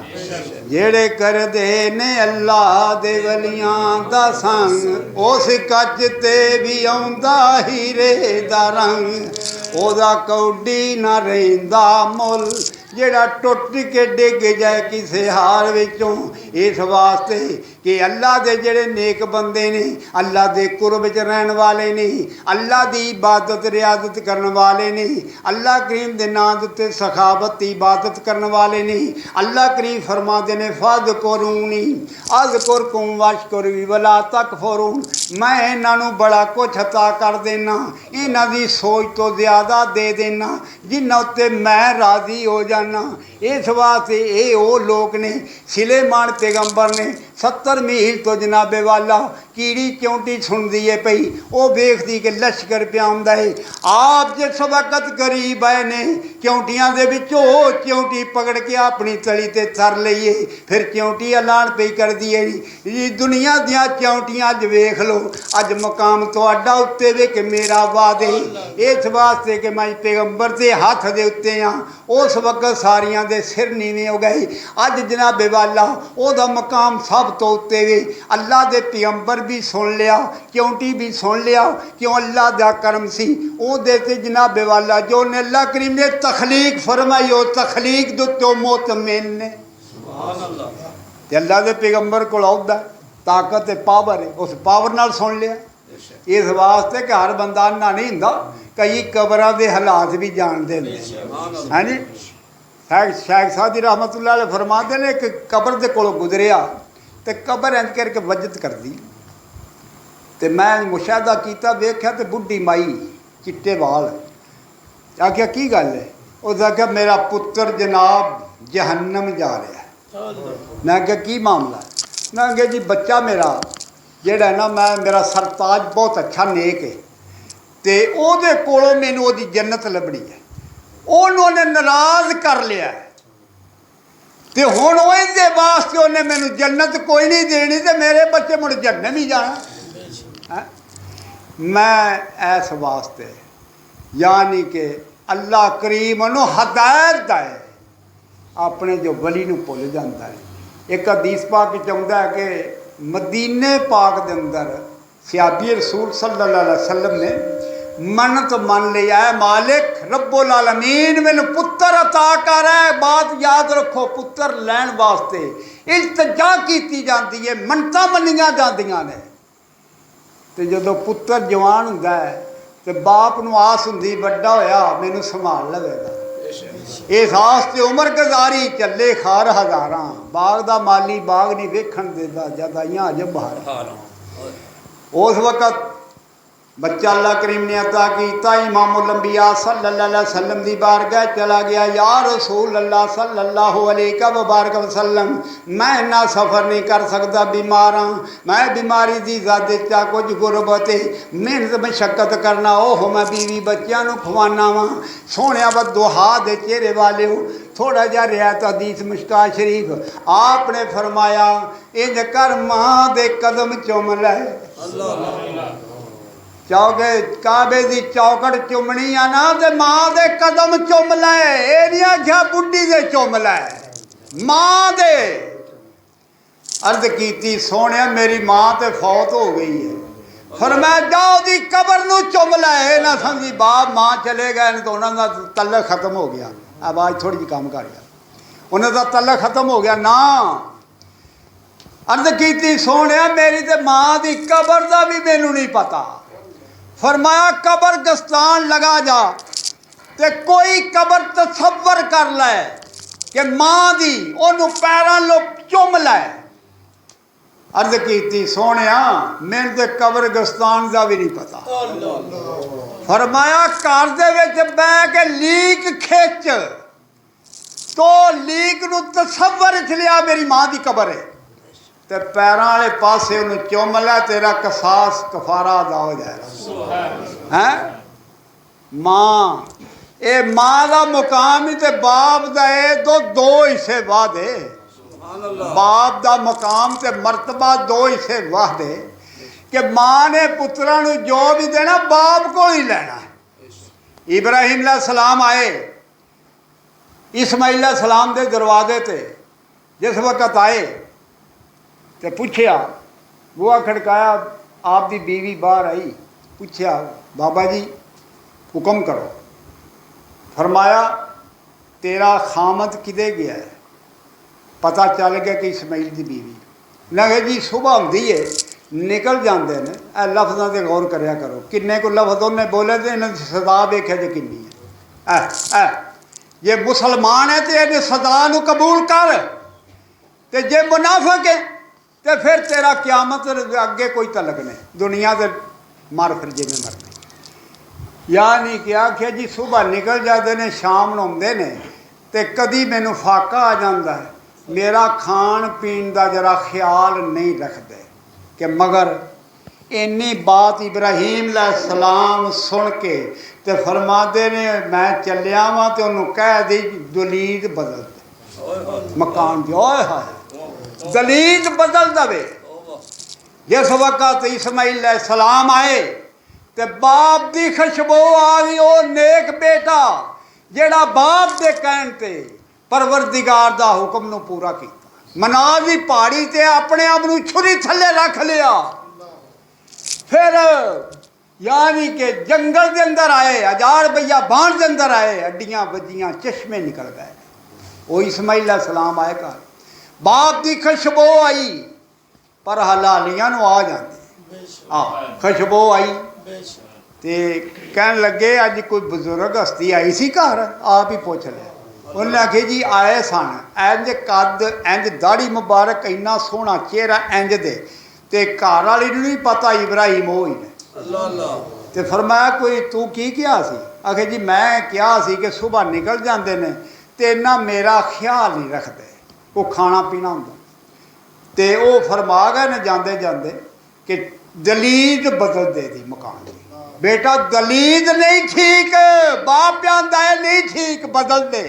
जेड़े करदे ने अल्लाह दे वलियां दा संग उस कच ते भी आउंदा हीरे दा रंग ओदा कौडी ना रहिंदा मुल जेड़ा टुट के डिग जाए किसी हार विचों। इस वास्ते कि अल्लाह दे जेड़े नेक बंदे ने अल्लाह दे कुर्ब च रहन वाले ने अल्लाह दी इबादत रियादत करने वाले ने अल्लाह करीम दे नां दे उत्ते सखावत दी इबादत करने वाले ने। अल्लाह करीम फरमाते ने फज़कुरूनी अज़कुरकुम वशकुरी वला तकफुरून। मैं इन्हां बड़ा कुछ अता कर देना, इन्हां दी सोच तो ज़्यादा दे देना जिन्हां उत्ते मैं राज़ी हो जाना। इस वास्ते ये वो लोग ने सुलेमान पैगंबर ने 70 मील तो जनाबे वाला कीड़ी च्योंटी सुनती है पई वो वेखदी कि लश्कर पे आउंदा है। आप जिस वक्त करीब आए ने च्योंटियां दे विचों च्योंटी पकड़ के अपनी तली ते थर लईए फिर च्योंटी ऐलान पई कर दी है जी दुनिया दियां च्योंटियां अज वेख लो अज मकाम तुहाडा उत्ते वे कि मेरा वादे। इस वास्ते कि मैं पैगंबर दे हाथ दे उत्ते हाँ उस वक्त सारियां दे सिर नीवें हो गए। अज जनाबे वाला ओदा मकाम सब तो उत्ते वे। अल्लाह दे पैगंबर भी सुन लिया च्योंटी भी सुन लिया क्यों अल्लाह दा करम सी ओदे ते जनाबे वाला जो ने अल्लाह करीम ने तखलीक फरमाई वो तखलीक दे उत्ते मुतमिन ने। सुभान अल्लाह। ते अल्लाह दे पैगंबर कोल औदा ताकत पावर है उस पावर नाल सुन लिया। इस वास्ते कि हर बंदा अन्ना नहीं हुंदा कई कबरां दे हालात भी जानते हैं। हाँ जी शेख सादी रहमतुल्लाह अलैह फरमाते ने कि कबर दे कोलों गुजरिया तो कबर इंज करके वजत कर दी तो मैं मुशाहदा किया वेख्या तो बुढ़ी माई चिट्टे वाल आख्या की गल है उस आख्या मेरा पुत्र जनाब जहन्नम जा रहा है। मैं आख्या की मामला? मैं आख्या जी बच्चा मेरा जेड़ा ना मैं मेरा सरताज बहुत अच्छा नेक है तो ओदे कोलों मैनू ओदी जन्नत लभनी है उन्होंने नाराज कर लिया तो हुण उहदे वास्ते उन्हें मैनू जन्नत कोई नहीं देनी तो मेरे बच्चे मुड़ जन्नत ही जाना। मैं इस वास्ते यानी कि अल्लाह करीम उन्होंने हदायत दे अपने जो वली नूं भुल जाता है। एक हदीस पाक च आउंदा है कि मदीने पाक दे अंदर सहाबी रसूल सल्लल्लाहु अलैहि वसल्लम ने मन्नत मन लिया है मालिक रब्बुल आलमीन मैनू पुत्र अता कर। बात याद रखो पुत्र लैन वास्ते इल्तजा की जाती है मन्नतां मन्नियां जांदियां ने तो जो पुत्र जवान हुंदा है तो बाप नूं आस हुंदी वड्डा होया मैनू संभाल लवेगा। इस आस ते उमर गुजारी चले खार हज़ारां बाग दा माली बाग नहीं वेखण देता जद आइयां अज बहार। उस वक्त बच्चा अल्लाह करीम ने अता किया इमामुल अंबिया सल्लल्लाहु अलैहि वसल्लम दी बारगाह चला गया। या रसूल अल्लाह सल्लल्लाहु अलैहि वसल्लम मैं इन्ना सफ़र नहीं कर सकता बीमार हाँ मैं बीमारी की ज़्यादा कुछ गुरबत है मेहनत मशक्कत करना ओह मैं बीवी बच्चों को खवाना वा सोने व दुहा दे चेहरे वाले हो थोड़ा जहा रियायत हदीस मुश्का शरीफ आपने फरमाया इंज कर माँ दे कदम चुम लै चौके काबे की चौकट चुमनी आ ना तो माँ दे कदम चुम लै ये नहीं आख्या बुढ़ी दे चुम लै माँ दे। अर्ज की सोने मेरी माँ तो फौत हो गई है फरमाया जाओ दी कबर नू चुम लै ना समझी बाप मां चले गए तो उन्होंने तल्लक खत्म हो गया आवाज़ थोड़ी जी कम कर गया उन्होंने तल्लक खत्म हो गया ना अर्ज की सोने मेरी तो मां की कबर का भी मैनू नहीं पता फरमाया कब्रिस्तान लगा जा ते कोई कबर तसव्वर कर लै कि मां दी ओनू पैरां लो चुम लै अर्ज की सोने मैंने तो कब्रिस्तान का भी नहीं पता फरमाया घर दे विच बह के लीक खिच तो लीक नू तसव्वर च लिया मेरी मां की कबर है ते पैरां वाले पासे उन्हें चुम लै तेरा कसास कफारा अदा हो जाएगा हैं मां ये मां का मुकाम ही तो बाप का है तो दो हिस्से वादे बाप का मुकाम ते मरतबा दो हिस्से वादे कि मां ने पुत्रा नू जो भी देना बाप को ही लेना इब्राहिम सलाम आए इस्माइल सलाम के दरवाजे ते जिस वक्त आए तो पूछया बुआ खड़काया आपकी बीवी बाहर आई पूछया बाबा जी हुक्म करो फरमाया तेरा खामद किदे गया है पता चल गया कि इस्माइल की बीवी लगे जी सुबह होंगी है निकल जाते हैं ए लफ्ज़ों से गौर करया करो किन्ने को लफ्ज़ उन्हें बोले तो इन्हें सदा वेख्या जो किन्नी है जे मुसलमान है तो इन्हें सदा नू कबूल कर ते जे मुनाफिक है तो फिर तेरा क्यामत अगे कोई तलक नहीं दुनिया से मर फिर जिमें मरने या नहीं कि आखिया जी सुबह निकल जाते हैं शाम नूं आउंदे ने ते कदी मैनू फाका आ जाता है मेरा खान पीन का जरा ख्याल नहीं रखते कि मगर इन्नी बात इब्राहिम सलाम सुन के ते फरमाते ने मैं चलिया वां ते उन्होंने कह दी दलील बदल दे मकान दी ओए हाय दलील बदल दे जिस वक्त इस्माइल सलाम आए ते बाप की खुशबू आ गई वो नेक बेटा जेड़ा बाप के कहण ते परवरदिगार दा हुक्म नू पूरा किया मनाज की पहाड़ी ते अपने आप नू छुरी थले रख लिया फिर यानी कि जंगल के अंदर आए हजार भैया बाण के अंदर आए अड्डियां बजियां चश्मे निकल गए वो इस्माइल सलाम आए घर बाप की खुशबू आई पर हलालियां नू आ जाती खुशबू आई ते कहन लगे अज कोई बजुर्ग हस्ती आई सी घर आप ही पूछ लिया उन्हें आखे जी आए सन इंज कद इंज दाढ़ी मुबारक इन्ना सोहना चेहरा इंज दे ते घर वाली नहीं पता इब्राहिम हो ही ने ते फरमाया कोई तू की किया सी आखे जी मैं क्या सी कि सुबह निकल जाते हैं तो इन्ना मेरा ख्याल नहीं रखते वो खाना पीना होंगे ते वो फरमा गए ने जाते जाते कि दलील बदल दे दी मकान की बेटा दलील नहीं ठीक बाप जानता है नहीं ठीक बदल दे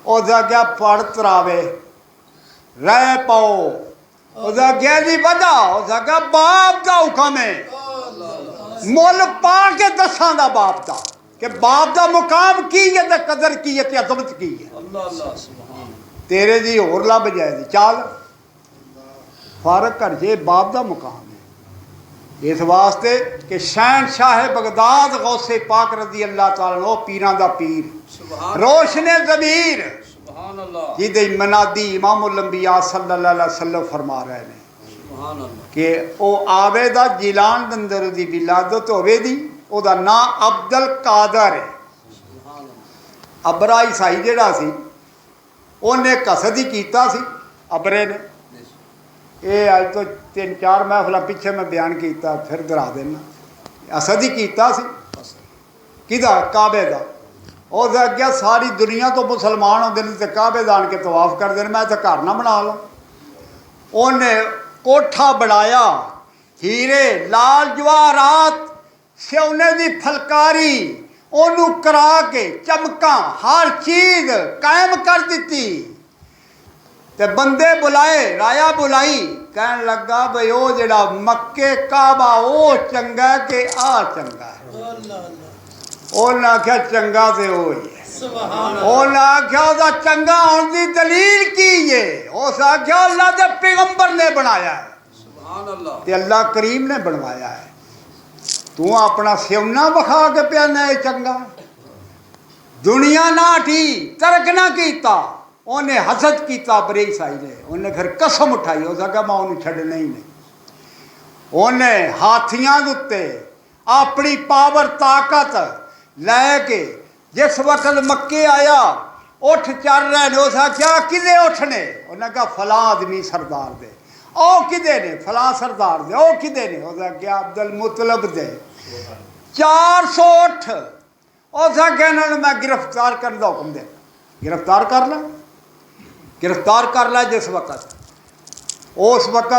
उसका क्या पढ़ तरावे रह पाओ उसका क्या जी वजह उसका क्या बाप का हुक्म है मुल पा के दसा दा बाप का कि बाप का मुकाम की है तो कदर की है तो अजमत की है तेरे जी होर लभ जाए चल फर्क कर जे बाप का मुकाम है इस वास्ते कि शहनशाह बगदाद गौसे पाक रजी अल्लाह तआला पीरां दा पीर रोशने ज़मीर जिहदे मनादी इमामुल अंबिया सल्लल्लाहु अलैहि वसल्लम फरमा रहे हैं कि वो आवे दा जिलान दे अंदर दी विलादत होवे दी ओदा नाम अब्दुल कादर है अबरा ईसाई जिहड़ा सी उन्हें कसद ही कीता सी अबरे ने ये अज तो 3-4 महफिल पिछे मैं बयान किया फिर दोहरा देना असद ही किया किदा काबे का उस अगे सारी दुनिया तो मुसलमान होंगे तो काबे का आन के तवाफ करते हैं मैं तो घर ना बना लो उन्हें कोठा बनाया हीरे लाल जवाहरात सोने की फलकारी ओनू करा के चमका हर चीज़ कायम कर दी ते बंदे बुलाए राया बुलाई कहन लगा बई वो जड़ा मक्के काबा वो चंगा के आ चंगा है उन्हें आख्या चंगा तो वो ही है उन्हें आख्या उसका चंगा होने की दलील की है उस आख्या अल्लाह के पैगंबर ने बनाया है ਤੇ अल्लाह करीम ने बनवाया है। तू अपना सिवना विखा के पियाना है चंगा, दुनिया ना ठी तरक ना कीता, उन्हें हसद किया बरे ईसाई ने, उन्हें फिर कसम उठाई, हो सका मैं उन्हें छड़ना ही नहीं। उन्हें हाथियों के उत्ते अपनी पावर ताकत लैके जिस वक्त मक्के आया उठ चल रहे ने, उस आख्या किदे उठने, उन्हें कहा फलां आदमी सरदार दे, ओ किदे ने फलां सरदार दे, ओ किदे ने, उस आख्या अब्दुल मुतलब दे। 400 उठ, उस आख्या इन्होंने मैं गिरफ्तार करने का हुक्म दे, गिरफ्तार कर ला, गिरफ्तार कर ला। जिस वक्त उस वक्त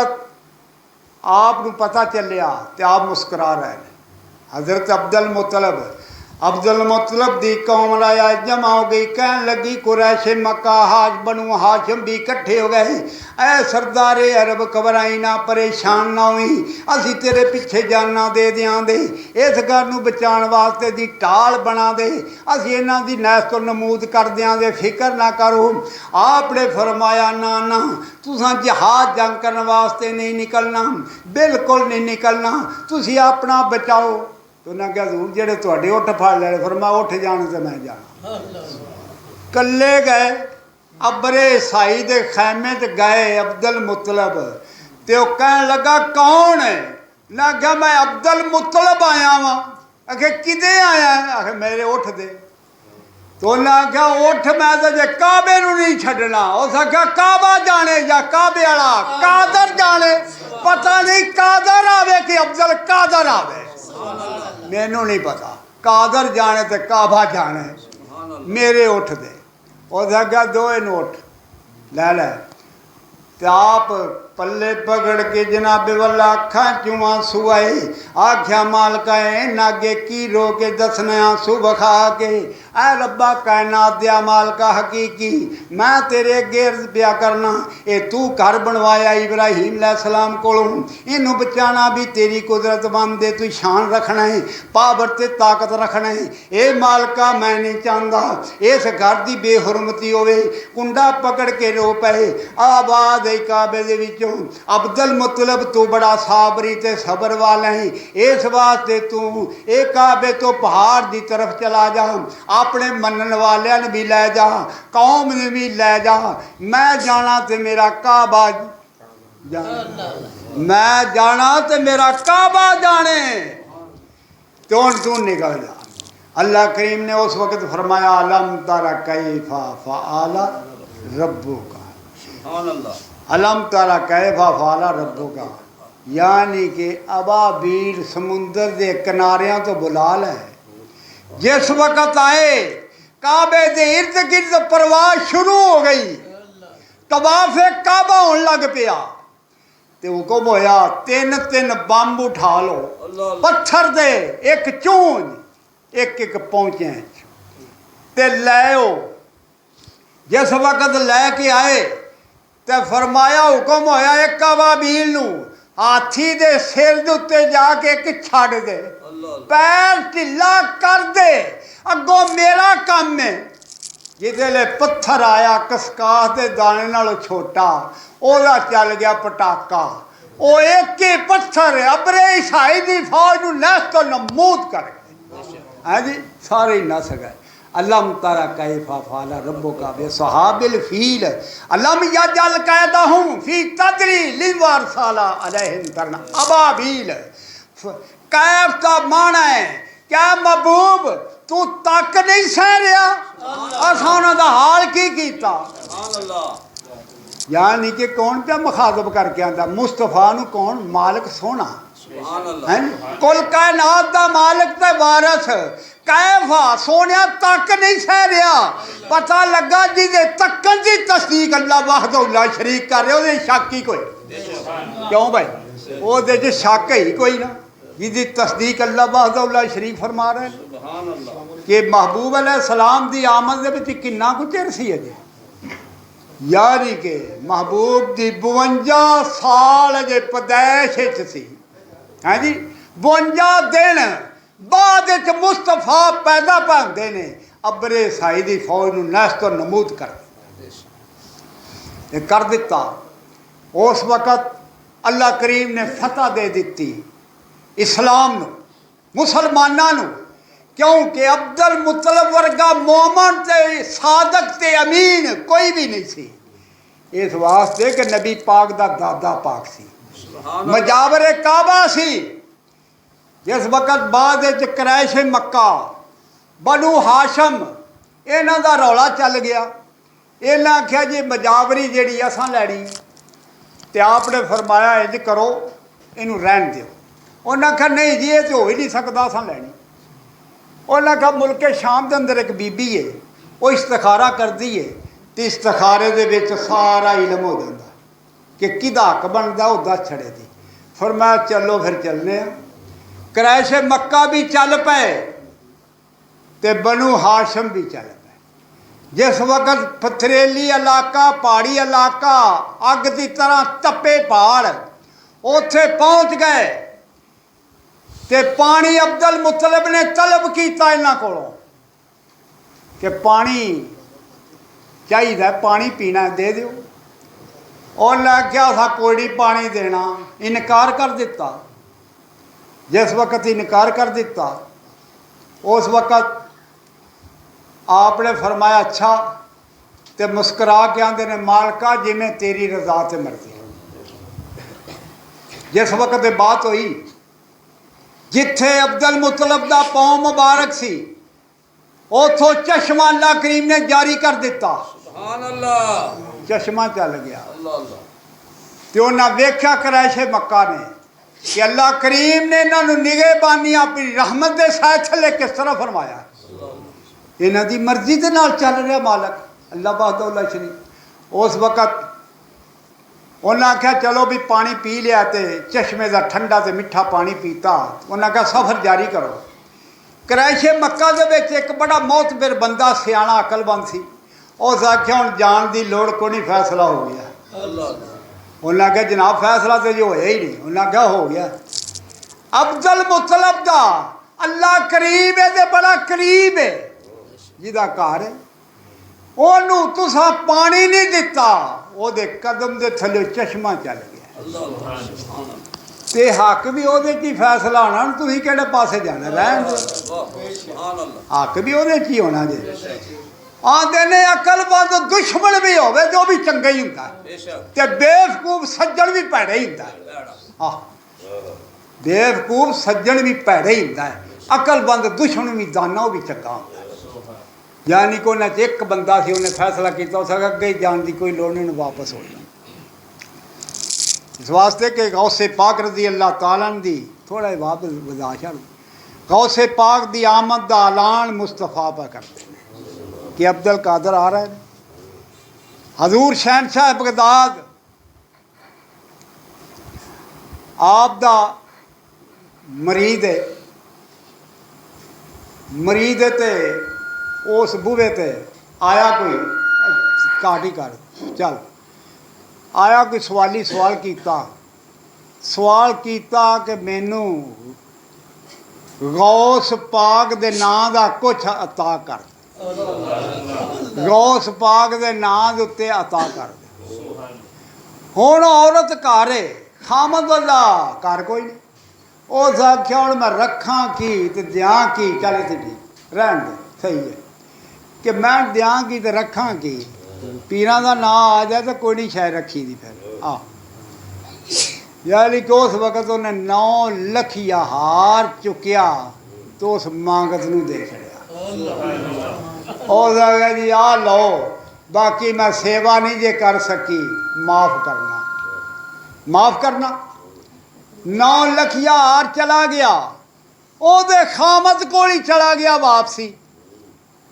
आप पता चलिया तो आप मुस्कुरा रहे हैं। हज़रत अब्दुल मुतलब दी कौम लाया जमा हो गई, कहन लगी कुरैश मक्का हाज बनू हाशिम भी इकट्ठे हो गए, ऐ सरदारे अरब घबराई ना, परेशान ना हुई, असी तेरे पिछे जाना दे देंगे, इस घर नूं बचाने वास्ते दी ढाल बना दे, असी इन्हां दी नैस तो नमूद कर देंगे, फिक्र ना करो। आपने फरमाया ना ना तुसां जहाज जंग करने वास्ते नहीं निकलना, बिल्कुल नहीं निकलना, तुसी अपना बचाओ। तो उन्हें क्या हजूर जेड़े तुहाडे उठ फड़ ले, फिर मैं उठ जाने से मैं जाना। कल्ले गए अबरे साई दे खैमे च गए अब्दुल मुतलब, तो कहन लगा कौन है, ना क्या मैं अब्दुल मुतलब आया वा, आखे किदे आया है, आखे मेरे उठ दे। तो उन्हें आख्या उठ मैं तो जे काबे नूं नहीं छड्डना, उस आख्या काबा जाने या काबे वाला कादर जाने, पता नहीं कादर आवे कि अब्दुल कादर आवे, मैनू नहीं पता, कादर जाने तो काबा जाने, मेरे उठ दे। उस आख्या दो नोट लै लै, तो आप पल्ले पकड़ के जनाबे वाला अखा चूं आंसू आए, आख्या मालका नागे की रो के दसने आंसू बखा के, ऐ रब्बा कायनात दिया मालका हकीकी, मैं तेरे अगे अर्ज पिया करना, ये तू घर बनवाया इब्राहिम अलैहिस्सलाम कोलों, इनू बचाना भी तेरी कुदरत बंद है, तू शान रखना है, पावर ते ताकत रखना है। ये मालका मैं नहीं चाहता इस घर की बेहुरमती होवे, कुंडा पकड़ के रो पे आबाद काबे दे विचों, अब्दुल मुतलब तू बड़ा साबरी ते सबर वाला है, इस वास्ते तू ए काबे तो पहाड़ की तरफ चला जा, अपने मनन वालियां ने भी लै जा, कौम ने भी लै जा, मैं जाना तो मेरा काबा मैं जाना तो मेरा काबा जाने, तो तू निकल जा। अल्लाह करीम ने उस वक्त फरमाया अलम तारा कैफा फआला रब्बुका, अलम तारा कैफा फआला रब्बुका, यानी कि अबाबील समुंदर के किनारियां तो बुला लै। जिस वक्त आए काबे के इर्द गिर्द परवाह शुरू हो गई, तवाफे काबा होने लग पिया, तो हुक्म होया 3-3 बंब उठा लो, पत्थर दे एक चूंज एक पहुंचे ते लो। जिस वक्त लैके आए तो फरमाया हुक्म होया एक अबाबील नूं हाथी दे सिर दे उत्ते जाके एक छड़ दे, पैर ढिला कर दे, अगों मेरा काम है। जिसले पत्थर आया कसकास के दाने नालों छोटा, ओदा चल गया पटाका, वो एक ही पत्थर अबरे ईसाई की फौज नूं नैस तो नमूद कर गए, है जी, सारे ही नस गए। अलम तारा कैफा फअला रब्बुका बिअस्हाबिल फील अलम यजअल कैदहुम फी तदरी लिवर साला अलैहिम तरना अबाबील। कैफ का माना है क्या महबूब तू तक नहीं सह रहा, असां उन्हां दा हाल की कीता। यानी कि कौन क्या मुखातब करके आंदा, मुस्तफा नूं कौन मालिक सोना है, कुल कायनात दा मालिक ते वारिस कैफा सोनिया तक नहीं सह रहा। पता लगा जिदे तकन की तस्दीक अल्लाह वहदहुल्ला शरीक कर रहे हो शक ही कोई, क्यों भाई वो शक ही कोई ना, जिदी तस्दीक अल्लाह वहदहुल्ला शरीक फरमा रहे कि महबूब अलैहिस्सलाम की आमद दे किन्ना कुछ चिर सी अजे, यानी कि महबूब की 52 साल अजे पैदाइश सी, है जी, 52 दिन बाद मुस्तफा पैदा पाते ने, अबरे साई की फौज नूं नैस्तो नमूद कर दिता। उस वक़्त अल्लाह करीम ने फतह दे दी इस्लाम नूं, मुसलमानां नूं, क्योंकि अब्दुल मुतलब वर्गा मोमन ते सादक ते अमीन कोई भी नहीं सी। इस वास्ते कि नबी पाक दा दादा पाक सी, मजावरे काबा सी। जिस वक्त बाद क्रैश मक्का, बनु हाशम, इन्हां दा रौला चल गया। इन्हें आख्या जी मजावरी जिहड़ी असां लैनी, तो आपने फरमाया इंज करो, इनू रहन दो। उन्हें आख्या नहीं जी ये तो हो ही नहीं सकता, असां लैनी। उन्हें आख्या मुल्के शाम के अंदर एक बीबी है, वो इस्तिखारा करती है, तो इस्तिखारे दे विच सारा इलम हो जाता कि किदा हक बनता वो दस छड़े दी। फरमाया चलो फिर चलने। क्रैश मक्का भी चल पे, ते बनु हाशम भी चल पे। जिस वक्त पथरेली इलाका, पहाड़ी इलाका, अग की तरह तपे पहाड़, उत्थे पहुँच गए। ते पानी अब्दुल मुतलब ने तलब किया इन्हां कोलों कि पानी चाहिए, पानी पीना, दे दो। उन्हें आख्या असा कोई नहीं पानी देना, इनकार कर दिता। जिस वक्त इनकार कर दिता, उस वक्त आपने फरमाया अच्छा, तो मुस्करा के आते ने मालका जिमें तेरी रजा ते मर्जी। जिस वक्त ये बात हुई, जिथे अब्दुल मुतलब का पाँव मुबारक सी, उथों चश्मा अल्लाह करीम ने जारी कर दिता। चश्मा चल गया। तो उन्हें वेख्या क्रैशे मक्का ने कि अल्लाह करीम ने इन्हों निगहबानी अपनी रहमत के साथ थले किस तरह फरमाया। इन्हों की मर्जी के नाल चल रहा मालक अल्लाह बहादुर शरीफ। उस वक्त उन्हें आख्या चलो भी पानी पी लिया, तो चश्मे का ठंडा तो मिठा पानी पीता। उन्हें आख्या सफ़र जारी करो। क्रैशे मक्का दे विच एक बड़ा मोतबर बंदा सियाना अकलबंद सी। उस आख्या हुण जान की लौड़ को नहीं, फैसला हो गया। उन्हें आख्या जनाब फैसला तो जो होया ही नहीं। उन्हें आख्या हो गया। अब्दुल मुतलब का अल्लाह करीब है, तो बड़ा करीब है, जिहदा घर है, ओनू तुसा पानी नहीं दिता, ओदे कदम दे थल्ले चश्मा चल गया। ते हक भी ओदे च ही फैसला होना, तुसीं किहड़े पासे जाना, रहन दो। हक भी ओदे च ही होना जे। आंदे ने अकलमंद दुश्मन भी होवे जो भी चंगा ही हुंदा, ते बेवकूफ सज्जन भी भैड़ा ही हुंदा। बेवकूफ सज्जन भी भैड़ा ही हुंदा है, अकलमंद दुश्मन भी दाना भी चंगा हुंदा। यानी कि उन्हें एक बंदा सी, उन्हें फैसला किया उस अगे जाने की कोई लोड़ नहीं, वापस हो जाए। इस वास्ते कि गौसे पाक रज़ी अल्लाह तआला दी थोड़ा वापस वधा छड़, गौसे पाक दी आमद का ऐलान मुस्तफा पर करते हैं कि अब्दुल कादर आ रहे हैं। हजूर शहनशाह बगदाद आप दा मरीद है, मरीद ते उस बूहे ते आया कोई काटी कर चल आया कोई सवाली सवाल किया कि मैनू गौस पाक दे नां दा कुछ अता कर, गौस पाक दे नां दे उत्ते अता कर दे। हुण औरत घर है, खामद वाला घर कोई नहीं। उस आख्या हुण मैं रखा की ते दियां की, चल इत्थे ठीक रहन दे, सही है कि मैं दियां की तो रखा की, पीरां दा नां आ जाए तो कोई नहीं शायद रखी दी। फिर यानी कि उस वक्त उन्हें 9 लखिया हार चुकिया तो उस मांगत नूं दे छड़िया। उस आख्या जी आ लो, बाकी मैं सेवा नहीं जे कर सकी, माफ़ करना, माफ़ करना। 9 लखिया हार चला गया, ओदे खामद कोल ही चला गया वापसी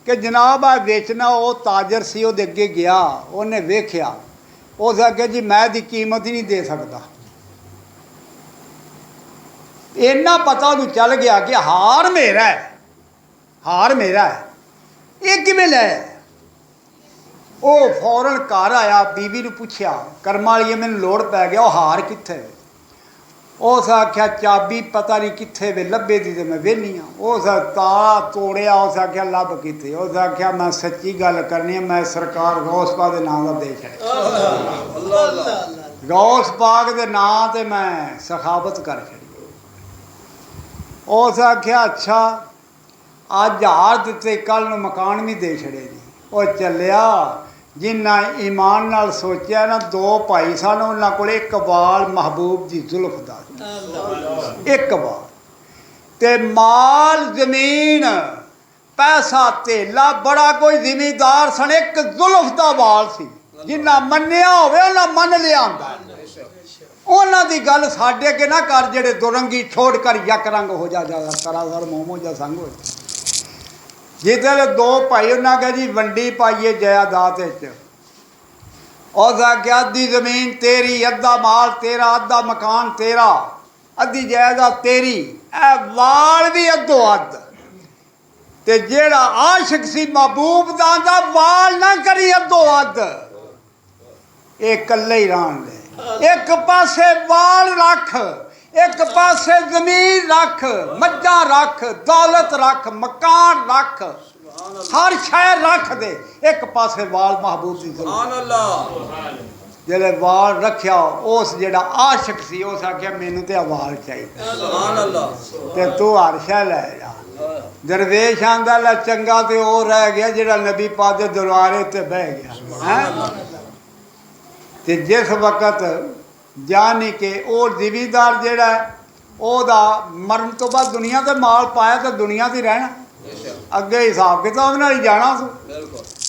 कि जनाब आ बेचना। वो ताजर सी, वो अगे गया, उन्हें वेख्या, उस आख्या जी मैं दी कीमत ही नहीं दे सकता। इन्ना पता उन्हें चल गया कि हार मेरा है, हार मेरा है, ये किवें लै। वो फौरन घर आया, बीवी नूं पुछया, कर्मा वाली मैनूं लोड़ पै गया, वो हार कित्थे। उस आख्या चाबी पता नहीं कित्थे वे, लभे दी ते मैं वेहनी हाँ। उस ताला तोड़िया, उस आख्या लभ कित्थे। उस आख्या मैं सच्ची गल करनी है, मैं सरकार गौस पाक दे नाम दा दे छड़िया। गौस पाक दे नां ते मैं सखावत कर छड़ी। उस आख्या अच्छा अज हार दिते कल नूं मकान भी दे छड़े जी। वो चलिया जिन्ना ईमान नाल सोचा ना, दो भाई सन उन्हां कोल एक बाल महबूब दी जुल्फ दा, एक बाल ते माल जमीन पैसा तेला बड़ा कोई जिमीदार सन, एक जुल्फ दा बाल सी जिन्ना मन्निया होवे उन्हां मन लिया हुंदा। उन्हां दी गल साडे अगे ना कर जेड़े दुरंगी छोड़ कर यक रंग हो जा सरासर मोमो जा संग हो। जिसले दो भाई उन्हें आख्या जी वंडी पाइए जायदाद उस आख्या अद्धी जमीन तेरी, अद्धा माल तेरा, अद्धा मकान तेरा, अद्धी जायदाद तेरी, ए वाल भी अद्धो अद्ध। ते जेड़ा आशिक सी महबूब दा वाल ना करी अद्धो अद्ध, ये कल्ले ही रहन दे। एक पासे वाल रख, एक पासे जमीन रख, मज्जा रख, दौलत रख, मकान रख, हर शहर रख दे, एक पासे वाल महबूब दी जिहड़े वाल रखिया उस जेड़ा आशिक सी उस आख्या मैनू ते वाल चाहिए ते तू हर शह लै जा। दरवेश आंदा लै चंगा ते वो रह गया जेड़ा नबी पाक दे दरबारे ते बह गया है। ते जिस वक्त जानी के वो जिमीदार जेड़ा ओदा मरण तो बाद दुनिया ते माल पाया तो दुनिया ते रहना, अगे हिसाब किताब नाल ही जाना तू।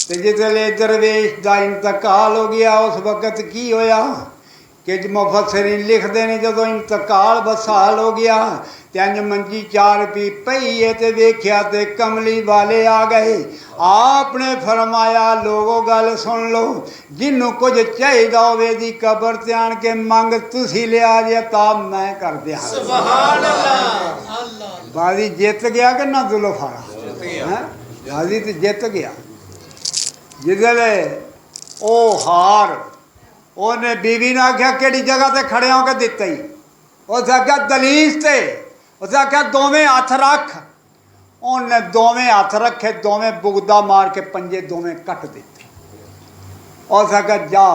ते जिसले दरवेश का इंतकाल हो गया उस वक्त की होया कि मुफस्सिरीन लिखते हैं जदों इंतकाल बसाल हो गया ते अंज मंजी चार पी पई है ते वेख्या ते कमली वाले आ गए। आपने फरमाया लोगों गल सुन लो, जिन्हों कुछ चाहिए होवे दी कबर ते आन के मंग तुसी लिया जे तां मैं कर दिया। सुभान अल्लाह। बाजी जित गया कि ना जुल्फारा है, बाजी तो जित गया। जिसले ओ हार उन्हें बीवी ने आख्या किहड़ी जगह ते खड़े होकर दिता ही, उस आख्या दलीस ते, उस आख्या दोवें हथ रख, उन्हें दोवें हथ रखे, दोवें बुगदा मार के पंजे दोवें कट दिते। उस आख्या जा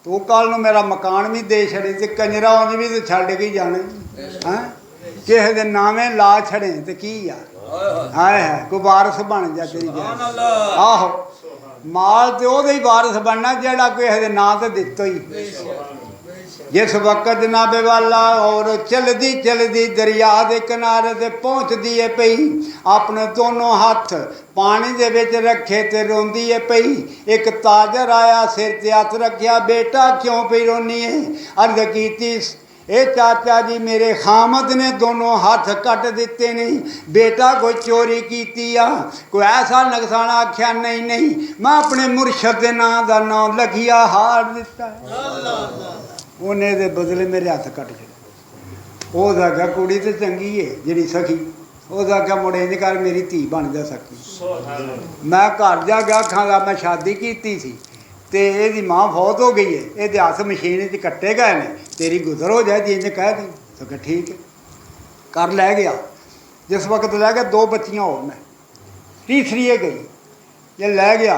तू कल नूं मेरा मकान भी दे छड़े ते कंजरा उंज भी तो छड्ड के जाने हैं, किसी दे नामे ला छड़े ते की यार हाय है कोई वारस बन जा तेरी। आहो माल तो वो ही वारस बनना जेड़ा किसी के नां तो दिता ही। जिस वक्त जनाबे वाला और चलदी चलदी दरिया के किनारे ते पहुँचती है पई, अपने दोनों हाथ पानी दे विच रखे ते रोंदी है पई। एक ताजर आया सिर ते हथ रखिया, बेटा क्यों पई रोनी है? अर्ज कीती ए चाचा जी मेरे खामद ने दोनों हाथ कट दिते नहीं, बेटा कोई चोरी की आ, कोई ऐसा नुकसान? आख्या नहीं नहीं, मैं अपने मुर्शद के नां का नाम लखिया हार दिता है, उन्हें दे बदले मेरे हाथ कट छड़े। उस आख्या कुड़ी तो चंगी है जी सखी, उस आख्या मुड़े इंज कर मेरी धी बन जा सकी। मैं घर जा गया खागा मैं शादी की सी ते ਇਹਦੀ माँ फौत हो गई है, ये हथ मशीन च कट्टे गए ने, तेरी गुजर हो जाए जी इंज कह दी तो कहा ठीक है कर लै गया। जिस वक्त लै गया दो बच्चियां और ने, तीसरी ये गई ये लै गया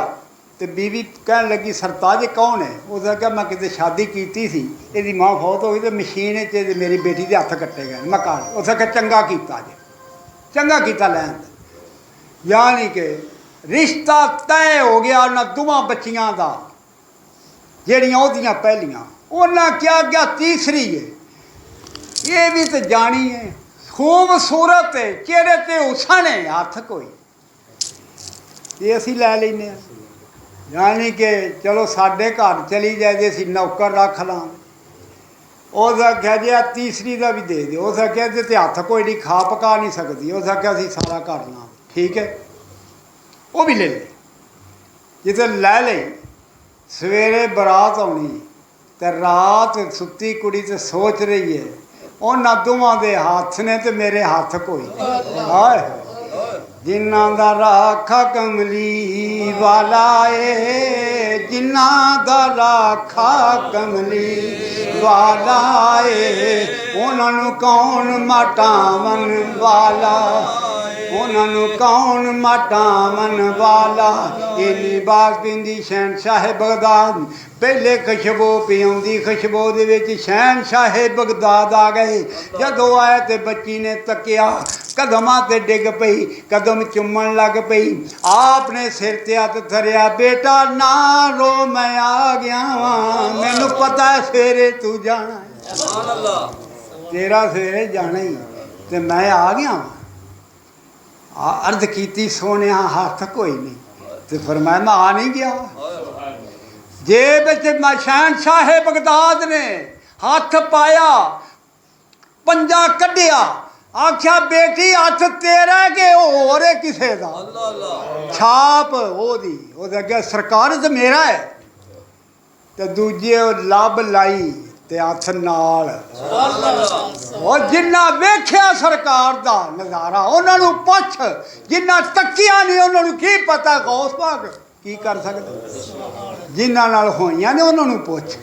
तो बीवी कह लगी सरताज कौन है? उस आख्या मैं कितने शादी की सी, यदी माँ फौत हो गई तो मशीन च मेरी बेटी के हथ कट्टे गए मकान। उस आख्या चंगा किया जे, चंगा किया लैन, यानी कि रिश्ता तय हो गया उन्होंने दोवां बच्चियां का ਜਿਹੜੀਆਂ ਉਹਦੀਆਂ ਪਹਿਲੀਆਂ। ਉਹਨਾਂ क्या क्या तीसरी है ये भी तो जानी है, खूबसूरत है, चेहरे ते हुसन है, हथ कोई ये असी लै लेने, यानी कि चलो साढ़े घर चली जाए जे असी नौकर रख लांगे। उस आख्या जी तीसरी का भी दे दो, उस आख्या जे ते हथ कोई नहीं खा पका नहीं सकती, उस आख्या असी सारा घर ला ठीक है वो भी ले ले। जिसे लै ले सवेरे बरात आनी तो रात सुती कुड़ी तो सोच रही है उन्होंने दोवां दे हाथ ने तो मेरे हाथ कोई हाय जिन्ना दा राखा कमली वाला ए, जिन्ना दा राखा कमली वाला ए, उन्होंने कौन मटावन वाला, उन्होंने कौन मटावन वाला इन्नी बात पिंदी शहनशाह बगदाद पहले खुशबू पियाँदी खुशबू दे शहनशाह बगदाद आ गए जदों आए तो बच्ची ने तकिया कदमां ते डिग पई कदम चुमन लग पई आपने सिर ते हथ धरिया बेटा ना रो मैं आ गया वां मैनू पता है सवेरे तू जाना तेरा सवेरे जाना ही ते मैं आ गया अर्ज की सोने हाथ कोई नहीं तो फरमाया मैं आ नहीं गया जेब शहनशाह बगदाद ने हाथ पाया पंजा कढ़िया आख्या बेटी हाथ तेरा के होर किसे दा छाप ओदी ओदे अगे सरकार तो मेरा है तो दूजे लब लाई ते हथ नाल और जिन्ना वेख्या सरकार दा नज़ारा उन्होंने पुछ जिन्ना तकिया नहीं उन्होंने की पता गौस पाक की कर सकते जिन्ना नाल होइयां ने उन्होंने पुछ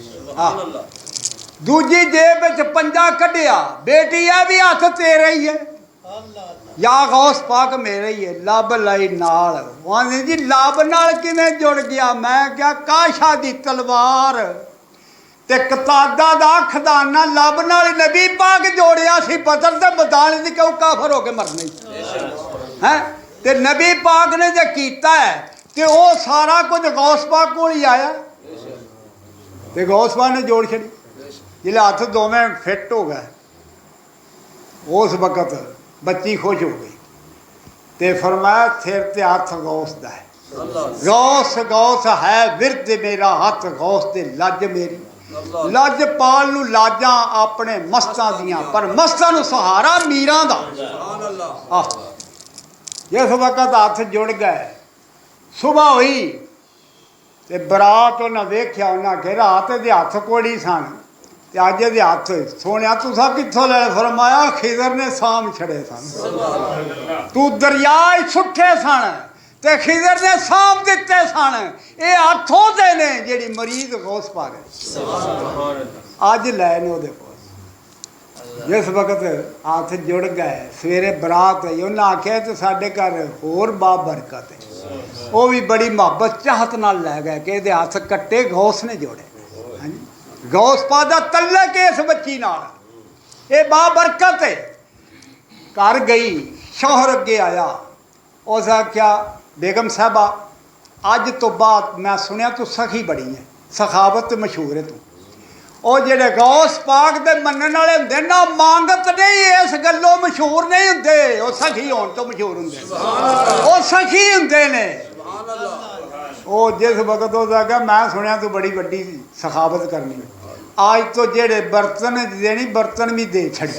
दूजी जेब च पंजा कढ़िया बेटी है भी हथ तेरा ही है या गौस पाक मेरे ही है लब लाई नाल जी लब नाल किवें जुड़ गया मैं क्या काशा दी तलवार ते कतादा दा खदाना लब नाल नबी पाक जोड़िया सी बदर ते बदाल दी क्यों काफर होके मरने हैं ते नबी पाक ने जो कीता है ते वो सारा कुछ गौस पाक कोल ही आया ते गौस पाक ने जोड़ छड़ी जिले हथ दोवें फिट हो गए उस वक्त बच्ची खुश हो गई ते फरमाया सिर ते हथ गौस दा है गौस गौस है विरद मेरा हथ गौस ते लज मेरी लज पाल नू लाजा अपने मस्तां दियां पर मस्तां नू सहारा मीरां दा जिस वक्त हथ जुड़ गए सुबह हुई ते बरात उन्हें वेख्या उन्हें आखे रात दे हथ कोड़ी सन ते अज दे हथ सोने तुसा कित्थों ले फरमाया खिदर ने साम छड़े सन तू दरिया सुट्ठे सन ते खिदर ने साम दिते सन ये हथों दे ने जेड़ी मरीज गौस पा गए अज लैन ओदे कोल जिस वक्त हथ जुड़ गए सवेरे बरात आई उन्हें आख्या तो साडे घर होर बा बरकत है वो भी बड़ी मुहब्बत चाहत नाल लै गए कि इहदे हथ कट्टे गौस ने जोड़े हाँ जी गौस पा दा तल्लक इस बच्ची नाल ये बा बरकत है घर गई शौहर अगे आया उस आख्या बेगम साहबा अज तो बाद मैं सुनिया तू सखी बड़ी है सखावत मशहूर है तू वो जेडे गौस पाक दे मनन वाले हुंदे ना मांगत नहीं इस गल्लों मशहूर नहीं हुंदे वो सखी होने तो मशहूर हुंदे वो सखी हुंदे ने वो जिस वक्त वो आख्या मैं सुनिया तू बड़ी वड्डी सखावत करनी आज तो जेडे बर्तन देनी बर्तन भी दे छड़ी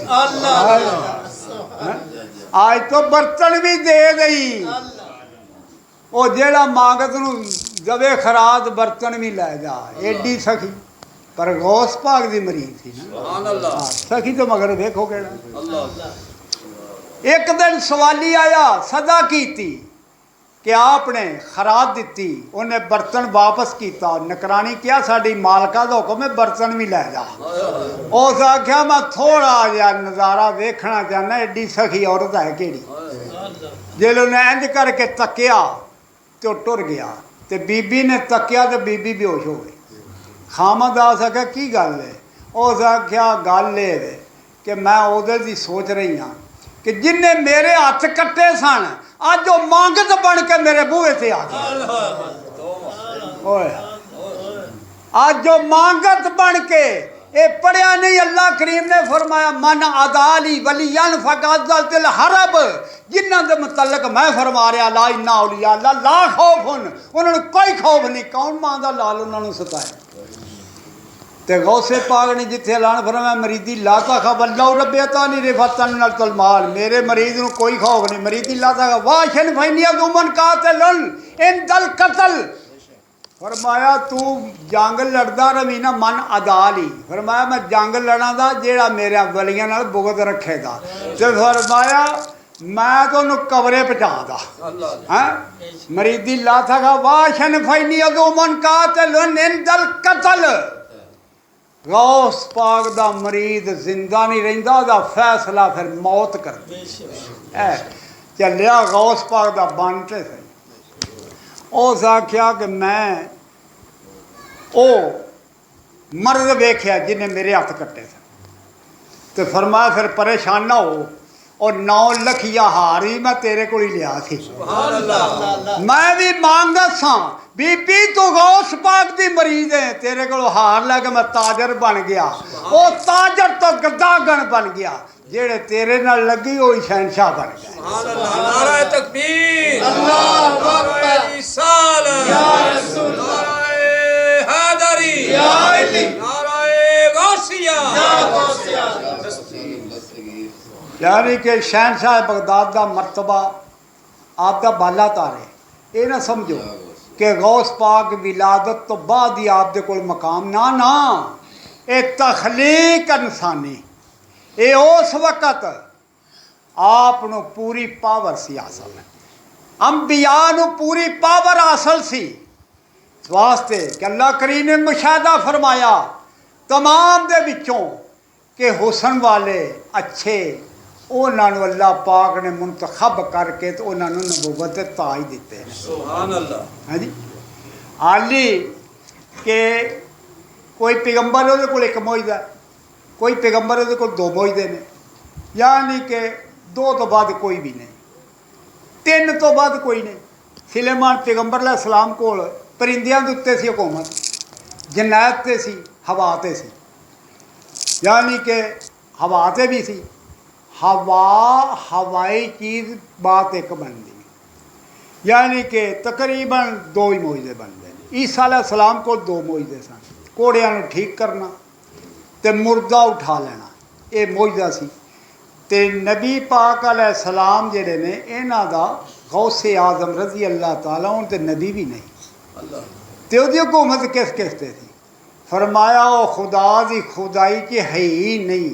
आज तो बर्तन भी दे गई वो जेड़ा मांगत नू दवे खराद बर्तन भी लै जा एडी सखी पर गौस पाक दी मरीज थी ना सखी तो मगर देखो केड़ा एक दिन सवाली आया सदा कीती कि आपने खराद दी उन्हें बर्तन वापस किया नकरानी क्या साड़ी मालका का हुक्म है बर्तन भी लै जा उस आख्या मैं थोड़ा जहा नज़ारा वेखना चाहना एडी सखी औरत है केड़ी जे उन्हें इंज करके तकिया तो टुर गया तो बीबी ने तकिया तो बीबी बेहोश हो गई खामद आ सके की गल है उस आख्या गल ये कि मैं उहदे दी सोच रही हाँ कि जिन्हें मेरे हथ कट्टे सन अज वो मांगत बन के मेरे बूहे से आ गए अज वो मांगत बन के ये पढ़िया नहीं अल्लाह करीम ने फरमाया मन अदाली वलियन फकादल तिल हरब जिन्हों के मुतलक मैं फरमा रहा ला इन्ना औलिया ला खौफ उन्होंने कोई खौफ नहीं कौन मां का लाल उन्होंने सताया तो गौसे पाक ने जिथे ऐलान फरमाया मरीदी लाता खा बल्ला रबियता नहीं रिफतन तलमाल मेरे मरीज को कोई खौफ नहीं मरीदी लाता खा वाशन फैनिया दुमन कातिलन इन दल कतल फरमाया तू जंग लड़दा रवी ना मन अदाली फरमाया मैं जंग लड़ा दा जेड़ा मेरे वलियां नाल बुगत रखेगा तो फरमाया मैं तो कबरे पहुँचा दा है मरीदी लाता खा वाशन फैनिया दुमन कातिलन इन दल कतल गौस पाक दा मरीद जिंदा नहीं रहिंदा दा फैसला फिर मौत कर है ਚੱਲਿਆ ਗੌਸ ਪਾਕ ਦਾ ਬਣ ਤੇ ਸਹੀ। ਉਸ ਆਖਿਆ ਕਿ ਮੈਂ ਉਹ ਮਰਦ ਵੇਖਿਆ ਜਿਹਨੇ ਮੇਰੇ ਹੱਥ ਕੱਟੇ ਸਨ, ਤੇ ਫਰਮਾਇਆ ਫਿਰ ਪਰੇਸ਼ਾਨ ਨਾ ਹੋ, ਉਹ 9 ਲੱਖੀਆ ਹਾਰ ਵੀ ਮੈਂ ਤੇਰੇ ਕੋਲ ਹੀ ਲਿਆ ਸੀ। ਮੈਂ ਵੀ ਮੰਗਦਾ ਸਾਂ ਬੀਬੀ ਤੂੰ ਗੌਸ ਪਾਕ ਦੀ ਮਰੀਜ਼ ਹੈ, ਤੇਰੇ ਕੋਲ ਹਾਰ ਲੈ ਕੇ ਮੈਂ ਤਾਜਰ ਬਣ ਗਿਆ। ਉਹ ਤਾਜਰ ਤੋਂ ਗੱਦਾਗਣ ਬਣ ਗਿਆ, ਜਿਹੜੇ ਤੇਰੇ ਨਾਲ ਲੱਗੀ ਉਹ ਸ਼ਹਿਨशाह ਬਣ ਗਿਆ। नारे तकबीर, अल्लाहु अकबर, रिसाल, या रसूल, नारे हैदरी, या अली, नारे गौसिया, या गौसिया। यानी कि शहनशाह बगदाद का मरतबा आपका बाला तारे। ये ना समझो कि गौस पाक विलादत तो बाद ही आपके कोल मकाम ना ना, ये तखलीक इंसानी, ये उस वक्त आपनों पूरी पावर सी हासिल है, अंबिया नूं पूरी पावर हासिल सी। इस वास्ते कि अल्लाह करीम ने मुशाहदा फरमाया तमाम दे विचों कि हुसन वाले अच्छे उन्होंने अल्लाह पाक ने मुंतखब करके तो उन्होंने नबूवत दे ताज दिते हैं। सुभान अल्लाह। हाँ जी, हाली के कोई पैगंबर उहदे कोल एक मौजदा, कोई पैगंबर उहदे कोल 2 मौजदे ने, यानी कि 2 तो बाद कोई भी नहीं, 3 तो बाद कोई नहीं। सुलेमान पैगंबर अलैहिस्सलाम कोल परिंदियां दे उत्ते सी हुकूमत, जन्नत ते सी, हवा ते सी, यानी कि हवा ते भी सी। हवाई चीज़ बात एक बनती, यानी कि तकरीबन 2 ही मौजदे बनते हैं। ईसा अलैहिस्सलाम को 2 मौजदे सन, घोड़ियां नूं ठीक करना ते मुर्दा उठा लेना, ये मौजदा सी। ते नबी पाक अलैहिस्सलाम जिहड़े ने इन्हां दा गौसे आज़म रज़ी अल्लाह ताला उन ते नबी भी नहीं, ते उहदी हुकूमत किस किस ते थी। फरमाया वो खुदा दी खुदाई च है ही नहीं,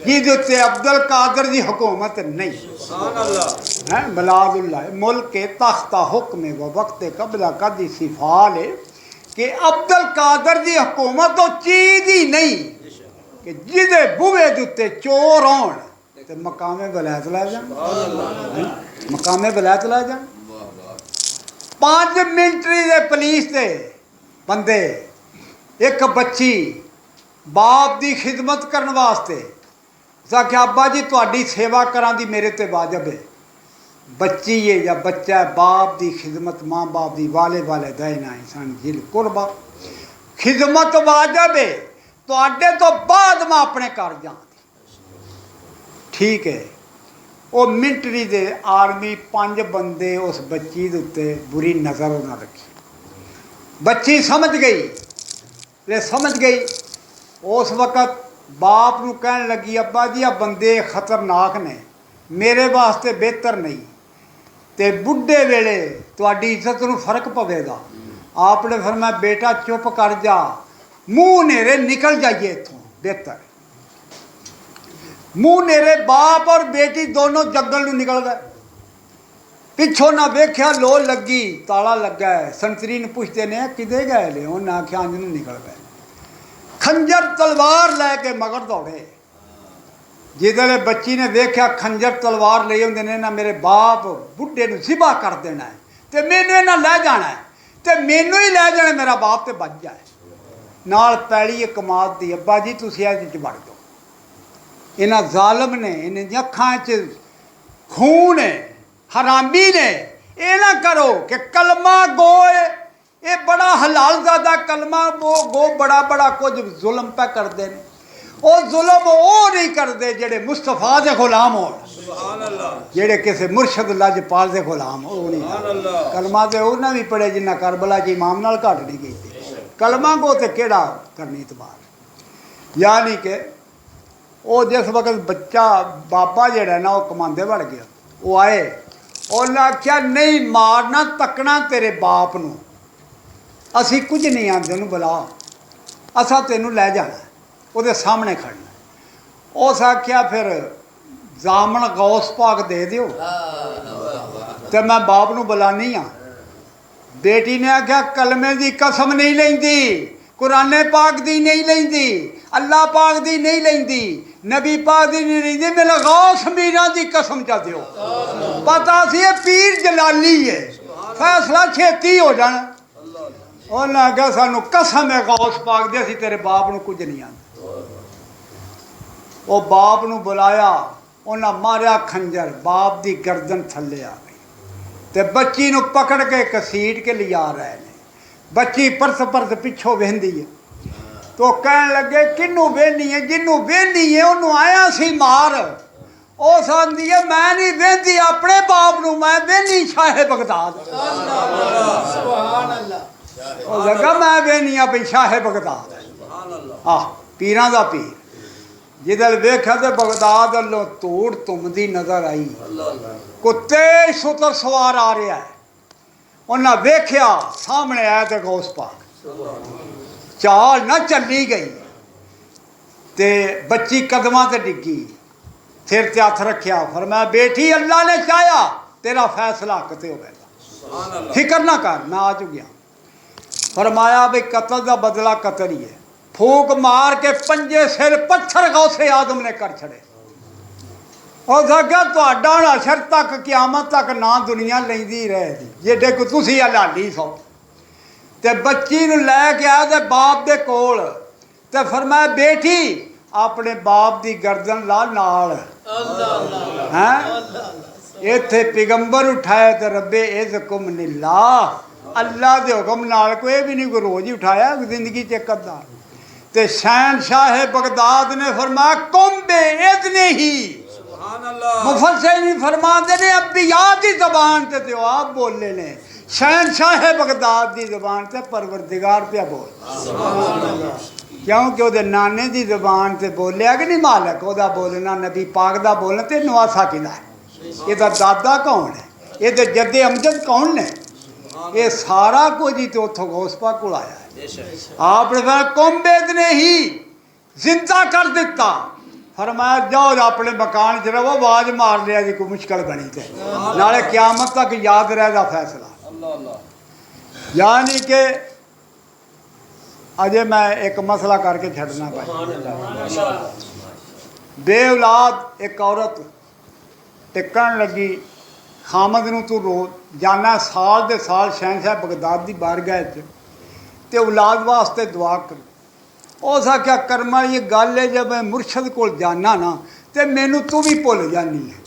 जिहदे उत्ते अब्दुल कादर दी हुकूमत नहीं। सुभान अल्लाह। हैं बलादुल्लाह मुल्क के तख्ता हुक्म व वक्त कबला कदी सिफाल है कि अब्दुल कादर दी हुकूमत तो चीज़ ही नहीं कि जिहदे बूहे दे उत्ते चोर आउण ते मकामे वलायत लै जाण, मकामे वलायत लै जाण। 5 मिलिटरी दे पुलिस दे बंदे, एक बच्ची बाप दी खिदमत करने वास्ते आख्या अब्बा जी तुहाडी सेवा करां दी मेरे ते वाजब है। बच्ची है या बच्चा है, बाप दी खिदमत माँ बाप दी वाले वाले दैन इंसान जिल कुर्बा खिदमत वाजब है, तुहाडे तो बाद मैं अपने घर जां। ठीक है, वो मिलिटरी दे आर्मी 5 बंदे उस बच्ची दे उत्ते बुरी नज़र ना रखी। बच्ची समझ गई, ले समझ गई। उस वक़्त बाप नूं कहन लगी अब्बा जी आ बंदे खतरनाक ने, मेरे वास्ते बेहतर नहीं, ते बुढ़े वेले तुहाडी इज्जत नूं फर्क पवेगा। आपने फरमाया बेटा चुप कर जा, मुँह नेरे निकल जाइए इत्थों, बेहतर। मुँह नेरे बाप और बेटी दोनों जंगल नूं निकल गए। पिछों ना वेख्या लो लगी, ताला लगा है। संतरी नूं पुछदे ने किदे गए ले, उन्हें आख्या अंज नूं निकल गए। खंजर तलवार लैके मगर दौड़े। जिसले बच्ची ने देखा खंजर तलवार ले आते ने ना मेरे बाप बुढ़े नूं ज़िबा कर देना है, तो मैनू इन्हां लै जाना है, तो मैनू ही लै जाना मेरा बाप तो बच जाए। नाल पैली एक कमाद दी, अब्बा जी तुसीं इहदे च वड़ दो। इन्हां जालिम ने, इन्हां दी अखां च खून है, हरामी ने। ये ना करो कि कलमा गोए, ये बड़ा हलाल ज़्यादा कलमा गो बड़ा बड़ा कुछ जुल्म पे करते हैं। वो जुल्म वो नहीं करते जेड़े मुस्तफा दे गुलाम हो, जेड़े किसी मुर्शद लजपाल दे गुलाम हो नहीं। कलमा तो उन्हें भी पढ़े जिन्ना करबला च इमाम नाल घट नहीं की। कलमा को तो केड़ा करनी इतबार। यानी कि वो जिस वक्त बच्चा बाबा जेड़ा ना वो कमांदे बढ़ गया, वो आए उन्हें आख्या नहीं मारना तकना तेरे बाप नूं, असी कुछ नहीं आते उन्होंने बुला, असा तेनू लै जाना, वो सामने खड़ना। उस आख्या फिर जामन गौस पाक दे दियो तो मैं बाप नूं बुलानी हाँ। बेटी ने आख्या कलमे की कसम नहीं लेंदी, कुराने पाक दी नहीं लेंदी, अल्लाह पाक दी नहीं लेंदी, नबी पाक दी नहीं रही मेरा गौस मीरा की कसम चा दियो पता सी ये पीर जलाली है फैसला छेती हो जाना उन्हें आख्या सानू कसम है गौस पाक दी असीं तेरे बाप नूं कुछ नहीं आंदे वो बाप नूं बुलाया उन्हें मारिया खंजर बाप दी गर्दन थल्ले आ गई ते बच्ची नूं पकड़ के घसीट के लिया रहे ने बच्ची परस परस पिछों वेंदी है तो कहन लगे किनू वेहनी है जिनू वेहनी है उन्होंने आया सी मार उस आंदी है मैं नहीं वेहती अपने बाप नूं मैं वेहनी शाहे बगदाद लगा मैं वेहनी हाँ भी शाहे बगदाद आह पीरां दा पीर जिधर वेख्या तो बगदाद वालों धूड़ धुमदी नजर आई कुत्ते सुतर सवार आ रहा है उन्हें वेख्या सामने आया तो गौस पाक चाल ना चली गई ते बच्ची कदमां ते डिगी सिर ते हथ रखिया फरमाया बेटी अल्लाह ने चाहा तेरा फैसला हक ते होगा फिक्र ना कर मैं आ चुकिया फरमाया भी कत्ल का बदला कत्ल ही है फूक मार के पंजे सिर पत्थर गौसे आदम ने कर छड़े उस अगर तुहाडा अशर तक क्यामत तक ना दुनिया लैंदी रहेगी जेडे को तुसी हलाली सो ते बच्ची नूं लैके आया ते बाप दे कोल ते फरमाया बेटी अपने बाप दी गर्दन ला नाल हैं इत्थे पैगंबर उठाया ते रब्बे इज़कुम निल्ला अल्लाह दे हुक्म नाल कोई भी नहीं कोई रोज़ ही उठाया जिंदगी च एक अद्धा ते शहनशाह बगदाद ने फरमाया कुंबे इतने ही मुफस्सिरीन फरमाते ने अंबिया दी ज़बान ते तो आप बोले ने शहनशाह बगदाद की ज़बान से परवरदिगार पे बोल क्योंकि वो नाने की ज़बान से बोलिया कि नहीं मालक वह बोलना नबी पाक का बोलना तो नवासा किला है ये दादा कौन है ये तो जद्दे अमजद कौन ने ये सारा कुछ ही तो उतो गौस पाक को आया है आपने फिर कुंबेद ने ही जिंदा कर दिता फरमाया जाओ अपने मकान च रहो आवाज मार लिया जी कोई मुश्किल बनी थे नाले क्यामत तक याद रहेगा फैसला यानी कि अजे मैं एक मसला करके छड़ना पाई बे औलाद एक औरत टिकन लगी खामद नूं तू रोज जाना साल दे साल शहनशाह बगदाद की बारगाह ते औलाद वास्ते दुआ कर उस आख्या कर्मा ये गल है जब मैं मुर्शद को जाना ना तो मैनू तू भी भुल जानी है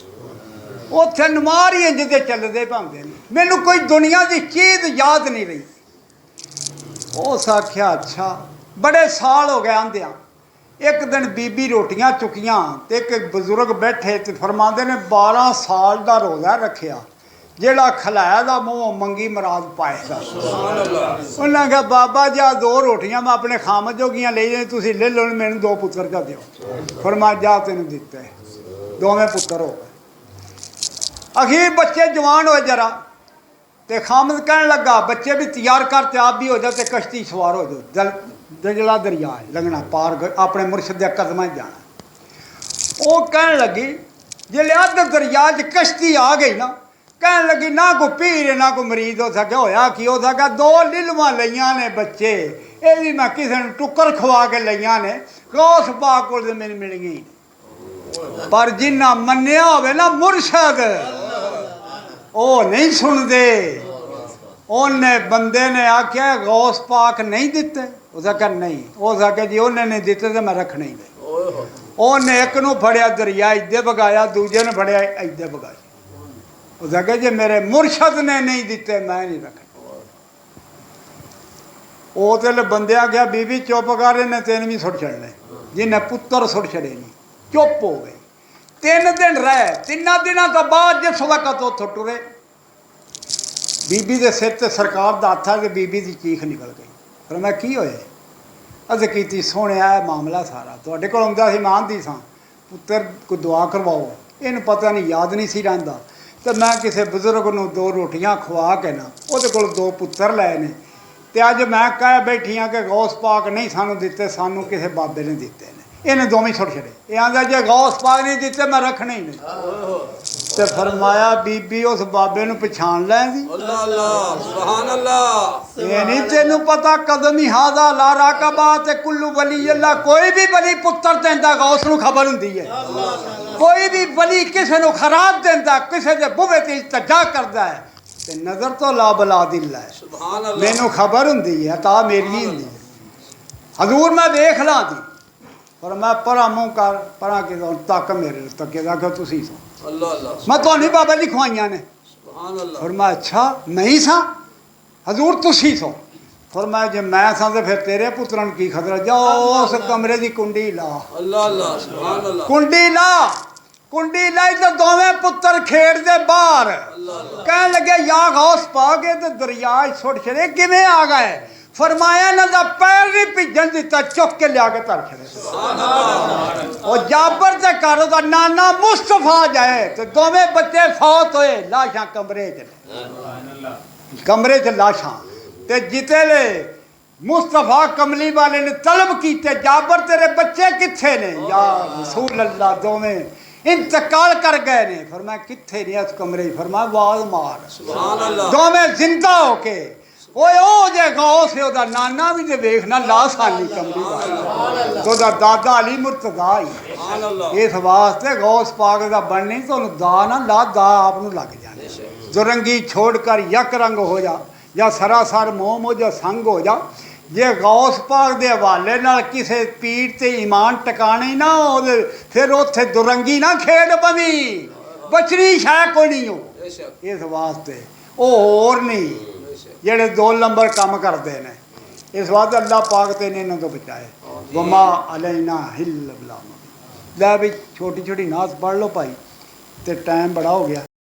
उत्थे नमार ही जिदे चलते भांदे ने मैनू कोई दुनिया की चीज़ याद नहीं रही उस आख्या अच्छा बड़े साल हो गए आंदिया एक दिन बीबी रोटियां चुकियां तो एक बजुर्ग बैठे तो फरमाते ने 12 साल का रोज़ा रखिया जेड़ा खलाया दा मुँह मंगी मराद पाएगा उन्हें कहा बाबा जी 2 रोटियां मैं अपने खामद जोगियां ले जाए तुम ले लो मैंने 2 पुत्र का दो फरमा जा तेन दिते दोवें पुत्र हो गए अखीर बच्चे जवान होए जरा तो खामद कहने लगा बच्चे भी तैयार कर ते आप भी हो जाओ तो कश्ती सवार हो जाओ दजला दरिया है लगना पार अपने मुर्शद के कदम जाना वो कहने लगी जिले अध दरिया च कश्ती आ गई ना कहने लगी ना कोई भीड़ ना कोई मरीज हो सके होया कि हो सका 2 लिलवा लिया ने बच्चे ये भी मैं किसी ने टुक्कर खवा के लिया ने गौस पाक को मैंने मिल गई पर जिन्ना मन्निया होवे ना मुर्शद वो नहीं सुनते उन्हें बंदे ने आख्या गौस पाक नहीं दिते उस आख्या नहीं हो सके जी उन्हें नहीं दिते तो मैं रखने ही नहीं उन्हें एक नूं फड़िया दरिया इदे बगाया दूजे ने फड़िया इदे बगाया उस आख्या जी मेरे मुर्शद ने नहीं दिते मैं नहीं रखने वो तो बंदे आख्या बीबी चुप कर इन्हें 3 भी सुट छड़ने जिन्हें पुत्र सुट छड़े नहीं चुप हो गई 3 दिन रहे 3 दिनों तो बाद जिस वक्त उतो टुरे बीबी के सिर से सरकार का हथ है कि बीबी की चीख निकल गई पर मैं की होए अस की सोने मामला सारा थोड़े को आंदा सी मां दी सां पुत्र को दुआ करवाओ इन पता नहीं याद नहीं सी रहिंदा तो मैं किसी बजुर्ग को 2 रोटियां खवा के ना वो 2 पुत्र लाए ने तो अज मैं कह बैठी हाँ कि गौस पाक नहीं सानू दिते सानू किसी बाबे ने दिते ने इन्हें 2 सुट छड़े ये आंदा जे गौस पाक नहीं दिते मैं रखने ही नहीं ਤੇ ਫਰਮਾਇਆ ਬੀਬੀ ਉਸ ਬਾਬੇ ਨੂੰ ਪਛਾਣ ਲੈਂਦੀ। अल्लाह अल्लाह सुभान अल्लाह। ਇਹ ਨਹੀਂ ਤੈਨੂੰ ਪਤਾ ਕਦਮ ਹੀ ਹਾਦਾ ਲਾ ਰਾਕਬਾ ਤੇ ਕੁੱਲੂ ਵਲੀ ਅੱਲਾ ਕੋਈ ਵੀ ਵਲੀ ਪੁੱਤਰ ਦਿੰਦਾ ਗੌਸ ਨੂੰ ਖਬਰ ਹੁੰਦੀ ਹੈ। ਕੋਈ ਵੀ ਵਲੀ ਕਿਸੇ ਨੂੰ ਖਰਾਬ ਦਿੰਦਾ, ਕਿਸੇ ਦੇ ਬੂਹੇ ਤੇ ਇਲਤਜਾ ਕਰਦਾ ਹੈ ਤੇ ਨਜ਼ਰ ਤੋਂ ਲਾ ਬਲਾ ਦਿਲ ਹੈ। सुभान अल्लाह। ਮੈਨੂੰ ਖਬਰ ਹੁੰਦੀ ਹੈ ਤਾਂ ਮੇਰੀ ਹੁੰਦੀ ਹੈ। ਹਜ਼ੂਰ ਮੈਂ ਵੇਖ ਲਾਂ ਦੀ ਪਰ ਮੈਂ ਪਰਾਂ ਮੂੰਹ ਕਰ ਪਰਾਂ ਕਿ ਤੱਕ ਮੇਰੇ ਤੱਕੇ ਦਾ ਕਿ ਤੁਸੀਂ ਸੋ अल्लाह अल्लाह ਮੈਂ ਤੁਹਾਨੂੰ ਬਾਬਾ ਜੀ ਖਵਾਈਆਂ ਨੇ। सुभान अल्लाह। ਫਰਮਾਇਆ ਅੱਛਾ ਨਹੀਂ ਸਾਂ ਹਜ਼ੂਰ ਤੁਸੀਂ ਸੋ। ਫਰਮਾਇਆ ਜੇ ਮੈਂ ਸਾਂ ਤੇ ਫਿਰ ਤੇਰੇ ਪੁੱਤਰਾਂ ਨੂੰ ਕੀ ਖਤਰਾ, ਜਾਓ ਉਸ ਕਮਰੇ ਦੀ ਕੁੰਡੀ ਲਾ। अल्लाह अल्लाह सुभान अल्लाह। ਕੁੰਡੀ ਲਾ, ਕੁੰਡੀ ਲਾਈ ਤਾਂ ਦੋਵੇਂ ਪੁੱਤਰ ਖੇਡਦੇ ਬਾਹਰ। ਕਹਿਣ ਲੱਗੇ ਯਾ ਗੌਸ ਪਾ ਗਏ ਤੇ ਦਰਿਆ 'ਚ ਸੁੱਟ ਛੜੇ, ਕਿਵੇਂ ਆ ਗਏ? ਫਰਮਾਇਆ ਇਹਨਾਂ ਦਾ ਪੈਰ ਨਹੀਂ ਭਿੱਜਣ ਦਿੱਤਾ, ਚੁੱਕ ਕੇ ਲਿਆ ਕੇ ਧਰ ਛੜੇ। ਉਹ ਜਾਬਰ ਤੇ ਘਰ ਉਹਦਾ ਨਾਨਾ ਮੁਸਤਫਾ ਜਾਏ ਤੇ ਦੋਵੇਂ ਬੱਚੇ ਫੌਤ ਹੋਏ, ਲਾਸ਼ਾਂ ਕਮਰੇ 'ਚ, ਕਮਰੇ 'ਚ ਲਾਸ਼ਾਂ। ਤੇ ਜਿਤੇਲੇ ਮੁਸਤਫਾ ਕਮਲੀ ਵਾਲੇ ਨੇ ਤਲਬ ਕੀਤੇ ਜਾਬਰ ਤੇਰੇ ਬੱਚੇ ਕਿੱਥੇ ਨੇ? ਯਾ ਰਸੂਲ ਅੱਲਾ ਦੋਵੇਂ ਇੰਤਕਾਲ ਕਰ ਗਏ ਨੇ। ਫਰਮਾਇਆ ਕਿੱਥੇ ਨੇ? ਇਸ ਕਮਰੇ 'ਚ। ਫਰਮਾਇਆ ਆਵਾਜ਼ ਮਾਰ। सुभान अल्लाह। ਦੋਵੇਂ ਜ਼ਿੰਦਾ ਹੋ ਕੇ ਓਏ ਉਹ ਜੇ ਗੌਸ ਹੈ ਉਹਦਾ ਨਾਨਾ ਵੀ ਤੇ ਵੇਖਣਾ ਲਾਸਾਨੀ ਕਮਲੀ ਵਾਲਾ ਤੇ ਉਹਦਾ ਦਾਦਾ ਅਲੀ ਮੁਰਤਜ਼ਾ ਹੀ। सुभान अल्लाह। ਇਸ ਵਾਸਤੇ ਗੌਸ ਪਾਕ ਦਾ ਬਣਨੀ ਤੁਹਾਨੂੰ ਦਾ ਨਾ ਲਾ ਦਾ ਆਪ ਨੂੰ ਲੱਗ ਜਾਣੇ। ਦੁਰੰਗੀ ਛੋੜ ਕਰ ਯਕ ਰੰਗ ਹੋ ਜਾ ਜਾਂ ਸਰਾਸਰ ਮੋਮ ਹੋ ਜਾ ਸੰਗ ਹੋ ਜਾ। ਜੇ ਗੌਸ ਪਾਕ ਦੇ ਹਵਾਲੇ ਨਾਲ ਕਿਸੇ ਪੀਰ ਤੇ ਈਮਾਨ ਟਿਕਾਣੇ ਨਾ ਉਹਦੇ ਫਿਰ ਉੱਥੇ ਦੁਰੰਗੀ ਨਾ ਖੇਡ ਪਵੀ, ਬਚਣੀ ਸ਼ੈ ਕੋਈ ਨਹੀਂ ਹੋ। बेशक ਇਸ ਵਾਸਤੇ ਉਹ ਹੋਰ ਨਹੀਂ ਜਿਹੜੇ 2 ਨੰਬਰ ਕੰਮ ਕਰਦੇ ਨੇ। ਇਸ ਵਾਸਤੇ ਅੱਲਾਹ ਪਾਕ ਤੇ ਨੇ ਇਹਨਾਂ ਤੋਂ ਬਚਾਏ। ਵਮਾ ਅਲੈਨਾ ਹਿਲ ਬਲਾ। ਲੈ ਵੀ ਛੋਟੀ ਛੋਟੀ ਨਾਸ ਪੜ੍ਹ ਲਓ ਭਾਈ ਤੇ ਟਾਈਮ ਬੜਾ ਹੋ ਗਿਆ।